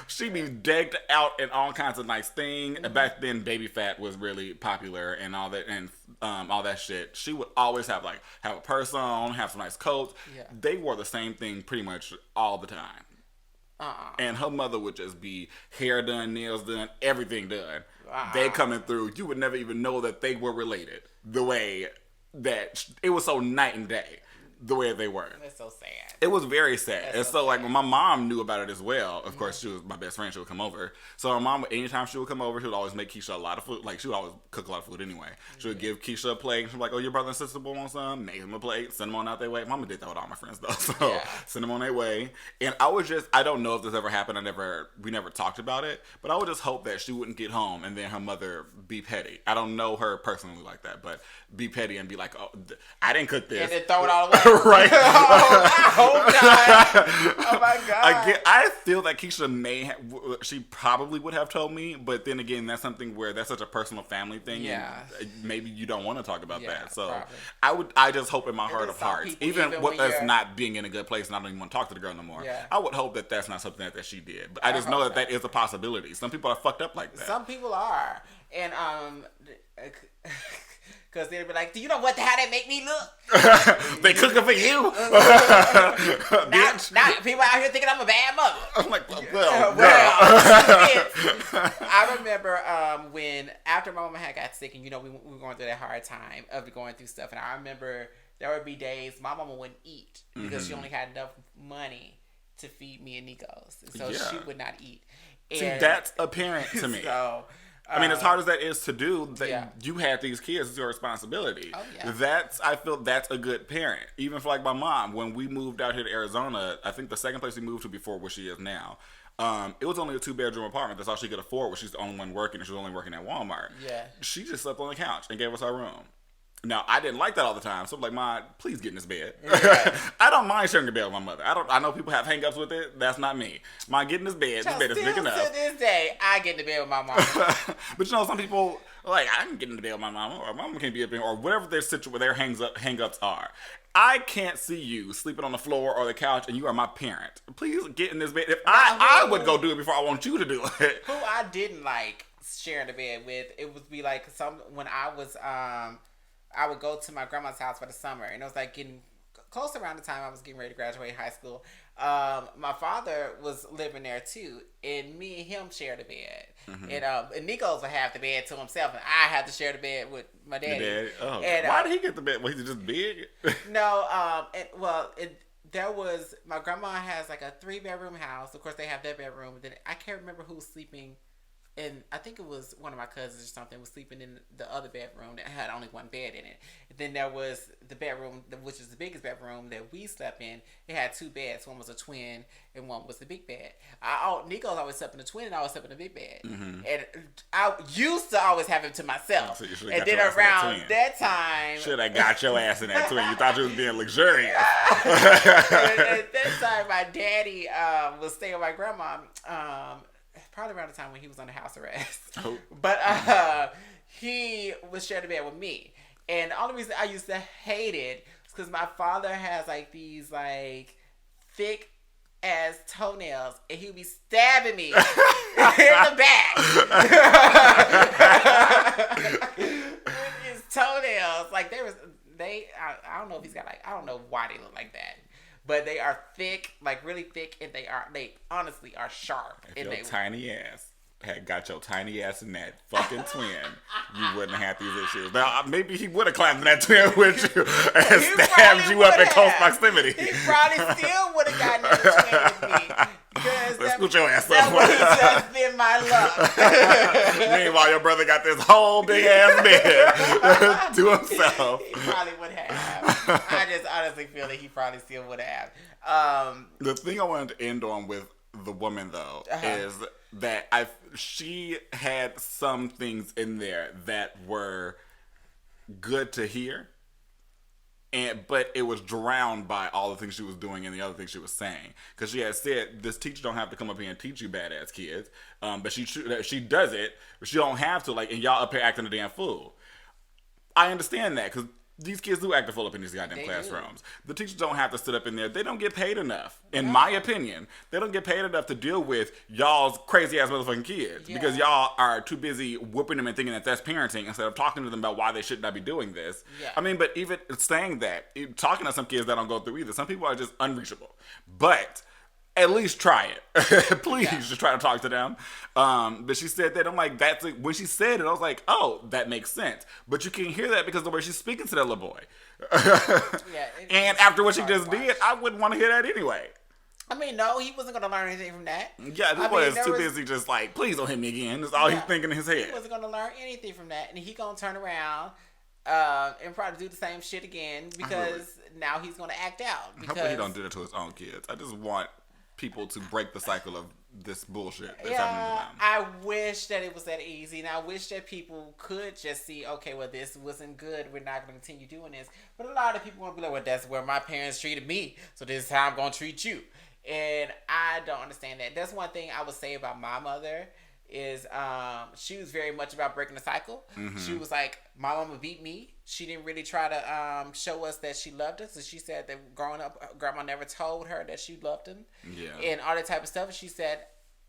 She'd be decked out in all kinds of nice things. Mm-hmm. Back then, baby fat was really popular and all that, and all that shit. She would always have a purse on, have some nice coats.
Yeah.
They wore the same thing pretty much all the time. And her mother would just be hair done, nails done, everything done.
Wow.
They coming through. You would never even know that they were related. The way that it was so night and day. The way they were.
That's so sad.
It was very sad.
That's
and
so
so like
sad.
when my mom knew about it as well, of course she was my best friend, she would come over. So my mom, anytime she would come over, she would always make Keisha a lot of food. Like she would always cook a lot of food anyway. She would give Keisha a plate and she'd be like, oh, your brother and sister want some? Make them a plate, send them on out their way. Mama did that with all my friends though. So send them on their way. And I don't know if this ever happened. We never talked about it, but I would just hope that she wouldn't get home and then her mother be petty. I don't know her personally like that, but be petty and be like, oh, I didn't cook this.
And then throw it all away.
Right.
I hope not. Oh my God.
I feel that Keisha she probably would have told me, but then again, that's something where that's such a personal family thing.
Yeah.
And maybe you don't want to talk about that. So
probably.
I just hope in my heart of hearts, even with us
you're
not being in a good place and I don't even want to talk to the girl no more, I would hope that that's not something that she did. But I just know that is a possibility. Some people are fucked up like that.
Some people are. And, because they'll be like, do you know how they make me look?
They cooking for you?
Now people out here thinking I'm a bad mother.
I'm like, well,
I remember when, after my mama had got sick and, we were going through that hard time of going through stuff. And I remember there would be days my mama wouldn't eat because she only had enough money to feed me and Nikos. So she would not eat.
See, that's apparent to me.
So...
I mean, as hard as that is to do, you had these kids, it's your responsibility.
Oh, yeah.
I feel that's a good parent. Even for like my mom, when we moved out here to Arizona, I think the second place we moved to before where she is now, it was only a 2-bedroom apartment. That's all she could afford, was she's the only one working, and she was only working at Walmart.
Yeah.
She just slept on the couch and gave us our room. Now, I didn't like that all the time, so I'm like, Ma, please get in this bed. Yeah. I don't mind sharing the bed with my mother. I know people have hang-ups with it. That's not me. Ma, get in this bed. This bed is big enough.
To this day, I get in the bed with my mom.
But some people, like, I can get in the bed with my mama, or mama can't be up in, or whatever their hang-ups are. I can't see you sleeping on the floor or the couch, and you are my parent. Please get in this bed. If I would go do it before I want you to do it.
Who I didn't like sharing the bed with, it would be like when I would go to my grandma's house for the summer, and it was like getting close around the time I was getting ready to graduate high school. My father was living there too, and me and him shared a bed. Mm-hmm. And Nico's would have the bed to himself, and I had to share the bed with my daddy.
Oh, and, why did he get the bed? Was he just big?
No, there was, my grandma has like a 3-bedroom house. Of course, they have their bedroom. Then I can't remember who was sleeping. And I think it was one of my cousins or something was sleeping in the other bedroom that had only one bed in it. And then there was the bedroom, which is the biggest bedroom that we slept in. It had 2 beds. One was a twin and one was the big bed. Nico's always slept in the twin and I always slept in the big bed. Mm-hmm. And I used to always have him to myself. So and then around that time...
Should have got your ass in that twin. You thought you was being luxurious.
At that time, my daddy was staying with my grandma. Probably around the time when he was under house arrest. Oh. But he was sharing the bed with me. And the only reason I used to hate it was because my father has like these like thick ass toenails and he would be stabbing me in the back. With his toenails. Like I don't know if he's got like, I don't know why they look like that. But they are thick, like really thick, and they honestly are sharp.
If your tiny ass had got your tiny ass in that fucking twin, you wouldn't have these issues. Now, maybe he would have climbed in that twin with you and stabbed you up in close proximity.
He probably still would have gotten in the twin with me.
Let's scoot your ass up.
That would have just been my luck.
Meanwhile, your brother got this whole big ass bed to himself.
He probably would have. I just honestly feel that he probably still would have.
The thing I wanted to end on with the woman, though, is that she had some things in there that were good to hear. But it was drowned by all the things she was doing and the other things she was saying. Because she had said, this teacher don't have to come up here and teach you badass kids. But she does it, but she don't have to. Like, and y'all up here acting a damn fool. I understand that, because these kids do act a fool up in these goddamn classrooms. The teachers don't have to sit up in there. They don't get paid enough. In my opinion, they don't get paid enough to deal with y'all's crazy ass motherfucking kids. Yeah. Because y'all are too busy whooping them and thinking that that's parenting instead of talking to them about why they should not be doing this. Yeah. I mean, but even saying that, talking to some kids that don't go through either, some people are just unreachable. But at least try it. Please just try to talk to them. But she said that. I'm like, when she said it, I was like, oh, that makes sense. But you can't hear that because the way she's speaking to that little boy. And after what she just did, I wouldn't want to hear that anyway.
I mean, no, he wasn't going to learn anything from that.
Yeah, this boy is too busy just like, please don't hit me again. That's all he's thinking in his head.
He wasn't going to learn anything from that. And he going to turn around and probably do the same shit again because now he's going to act out.
Hopefully he don't do that to his own kids. I just want people to break the cycle of this bullshit that's happening to them.
I wish that it was that easy, and I wish that people could just see, okay, well, this wasn't good. We're not going to continue doing this. But a lot of people want to be like, well, that's where my parents treated me, so this is how I'm going to treat you. And I don't understand that. That's one thing I would say about my mother is she was very much about breaking the cycle. Mm-hmm. She was like, my mama beat me. She didn't really try to show us that she loved us. And she said that growing up, grandma never told her that she loved him. Yeah. And all that type of stuff. And she said,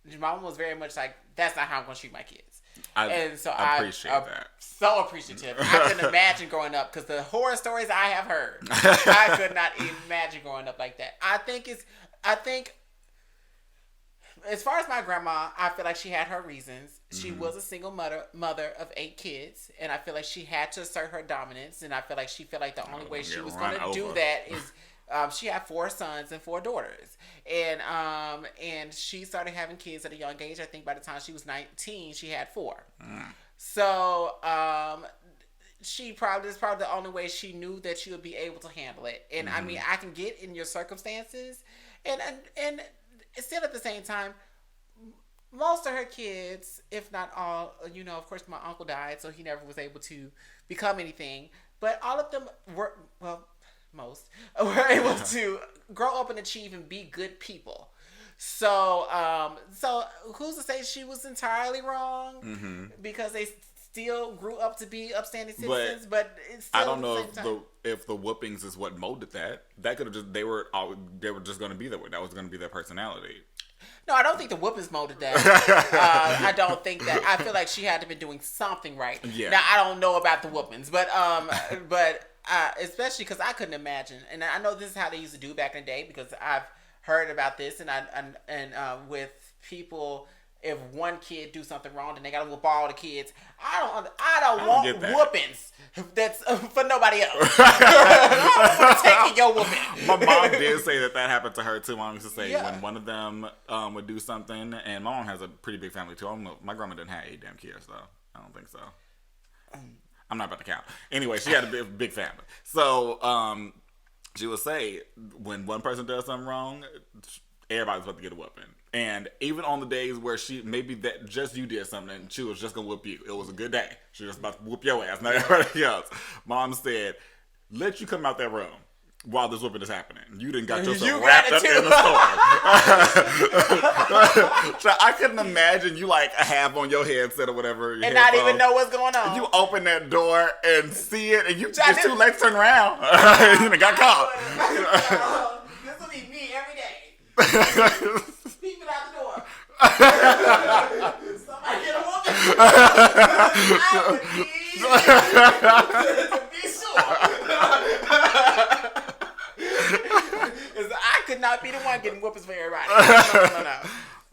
my mama was very much like, that's not how I'm going to treat my kids. I
appreciate that.
So appreciative. I couldn't imagine growing up because the horror stories I have heard, I could not imagine growing up like that. I think as far as my grandma, I feel like she had her reasons. She was a single mother of 8 kids, and I feel like she had to assert her dominance. And I feel like she felt like the only way she was going to do that is she had 4 sons and 4 daughters, and she started having kids at a young age. I think by the time she was 19, she had 4. So that's probably the only way she knew that she would be able to handle it. And I mean, I can get in your circumstances, and still at the same time, most of her kids, if not all, of course my uncle died, so he never was able to become anything, but all of them were, most were able to grow up and achieve and be good people. So who's to say she was entirely wrong? Because they still grew up to be upstanding citizens, but it's still
I don't know if the whoopings is what molded that. That could have just they were just going to be that way. That was going to be their personality.
No, I don't think the whoopings molded that. I don't think that. I feel like she had to be doing something right. Yeah. Now I don't know about the whoopings, but especially because I couldn't imagine, and I know this is how they used to do back in the day because I've heard about this, and with people. If one kid do something wrong, then they gotta whoop all the kids. I don't want whoopings. That's for nobody else. I don't want to take your whooping.
My mom did say that happened to her too. My mom used to say when one of them would do something, and my mom has a pretty big family too. I don't know, my grandma didn't have 8 damn kids though. I don't think so. I'm not about to count. Anyway, she had a big family. So she would say when one person does something wrong, everybody's about to get a whooping. And even on the days where maybe that just you did something and she was just going to whoop you. It was a good day. She was about to whoop your ass, not everybody else. Mom said, let you come out that room while this whooping is happening. You done got yourself wrapped up in the store. So I couldn't imagine you like a half on your headset or whatever.
And not even know what's going on.
You open that door and see it and it's too late to turn around. You done got caught.
This will be me every day. Peeping out the door. Somebody get a woman. I would need to be sure. I could not be the one getting whoopings for everybody.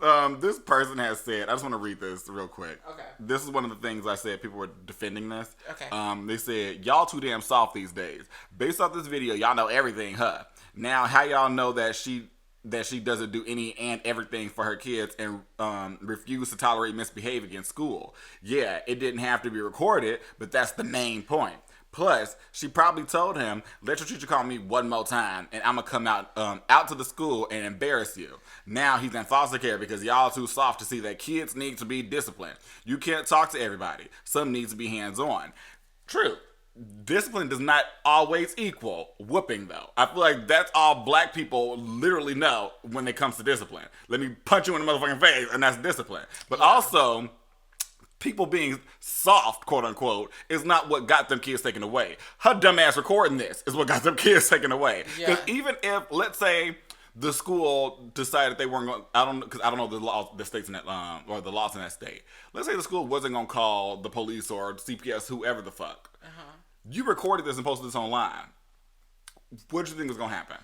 No.
This person has said, I just want to read this real quick.
Okay.
This is one of the things I said people were defending this.
Okay.
They said, y'all too damn soft these days. Based off this video, y'all know everything, huh? Now, how y'all know that she doesn't do any and everything for her kids and refuse to tolerate misbehavior in school? Yeah, it didn't have to be recorded, but that's the main point. Plus, she probably told him, let your teacher call me one more time and I'm going to come out to the school and embarrass you. Now he's in foster care because y'all too soft to see that kids need to be disciplined. You can't talk to everybody. Some needs to be hands-on. True. Discipline does not always equal whooping, though. I feel like that's all black people literally know when it comes to discipline. Let me punch you in the motherfucking face, and that's discipline. But also, people being soft, quote unquote, is not what got them kids taken away. Her dumb ass recording this is what got them kids taken away. Because even if, let's say, the school decided they weren't going. I don't know the laws, the states in that or the laws in that state. Let's say the school wasn't going to call the police or CPS, whoever the fuck. You recorded this and posted this online. What do you think is going to happen?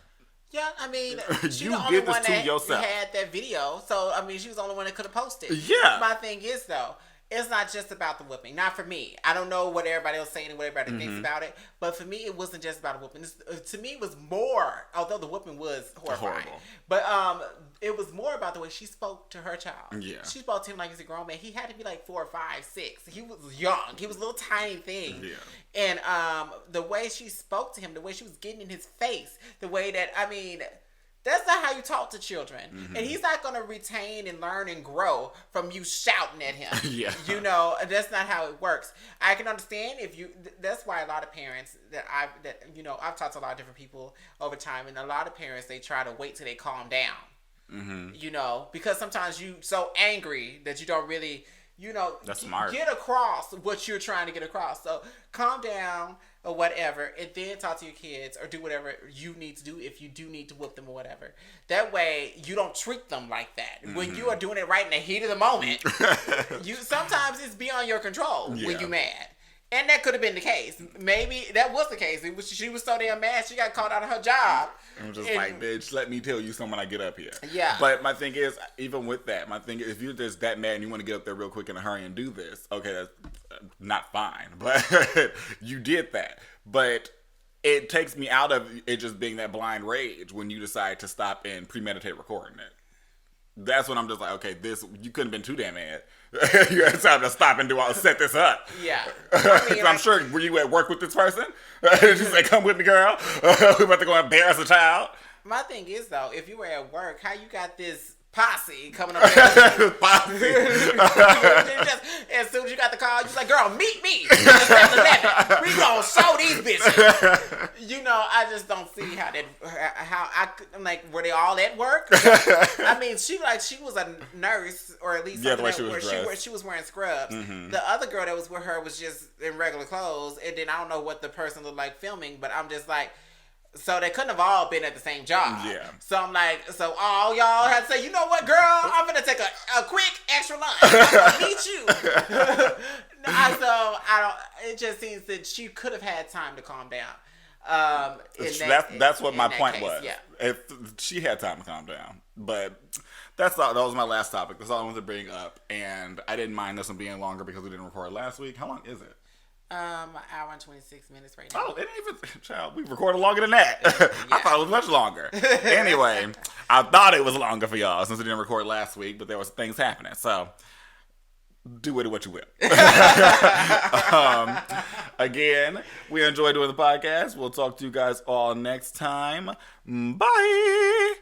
Yeah, I mean, she
You
the only
did this
one
to
that
yourself.
had that video. So, I mean, she was the only one that could have posted.
Yeah.
My thing is, though, it's not just about the whooping. Not for me. I don't know what everybody else saying and what everybody thinks about it. But for me, it wasn't just about a whooping. To me, it was more, although the whooping was horrifying.
Horrible.
But it was more about the way she spoke to her child.
Yeah.
She spoke to him like he's a grown man. He had to be like 4 or 5, 6. He was young. He was a little tiny thing.
Yeah.
And the way she spoke to him, the way she was getting in his face, the way that, I mean... That's not how you talk to children. Mm-hmm. And he's not going to retain and learn and grow from you shouting at him.
Yeah.
You know, that's not how it works. I can understand if you, that's why a lot of parents I've talked to a lot of different people over time, and a lot of parents, they try to wait till they calm down. Mm-hmm. You know, because sometimes you so angry that you don't really,
that's smart.
Get across what you're trying to get across. So calm down or whatever, and then talk to your kids or do whatever you need to do if you do need to whoop them or whatever. That way, you don't treat them like that. Mm-hmm. When you are doing it right in the heat of the moment, sometimes it's beyond your control when you're mad. And that could have been the case. Maybe that was the case. She was so damn mad, she got called out of her job.
I'm just like, bitch, let me tell you something when I get up here.
Yeah.
But my thing is, even with that, if you're just that mad and you want to get up there real quick in a hurry and do this, okay, that's not fine. But you did that. But it takes me out of it just being that blind rage when you decide to stop and premeditate recording it. That's when I'm just like, okay, you couldn't have been too damn mad. You had time to stop and set this up.
Yeah.
I'm sure, were you at work with this person? Did you say, come with me, girl? We're about to go embarrass a child.
My thing is, though, if you were at work, how you got this posse coming up there? Posse. As soon as you got the call, you was like, girl, meet me. We gonna show these bitches. I just don't see I'm like, were they all at work? I mean, she was a nurse, or at least
the way she
was wearing scrubs. Mm-hmm. The other girl that was with her was just in regular clothes, and then I don't know what the person looked like filming, but I'm just like, so they couldn't have all been at the same job. Yeah. So I'm like, all y'all had to say, you know what, girl? I'm gonna take a quick extra lunch. I'm gonna meet you. It just seems that she could have had time to calm down.
That's what my point was.
Yeah.
If she had time to calm down, but that was my last topic. That's all I wanted to bring up, and I didn't mind this one being longer because we didn't record last week. How long is it?
An hour and 26 minutes right now.
Oh, it ain't even, child, we recorded longer than that. I thought it was much longer. Anyway, I thought it was longer for y'all since we didn't record last week, but there was things happening. So, do with it what you will. Again, we enjoy doing the podcast. We'll talk to you guys all next time. Bye. Bye.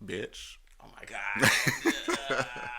Bitch.
Oh my God.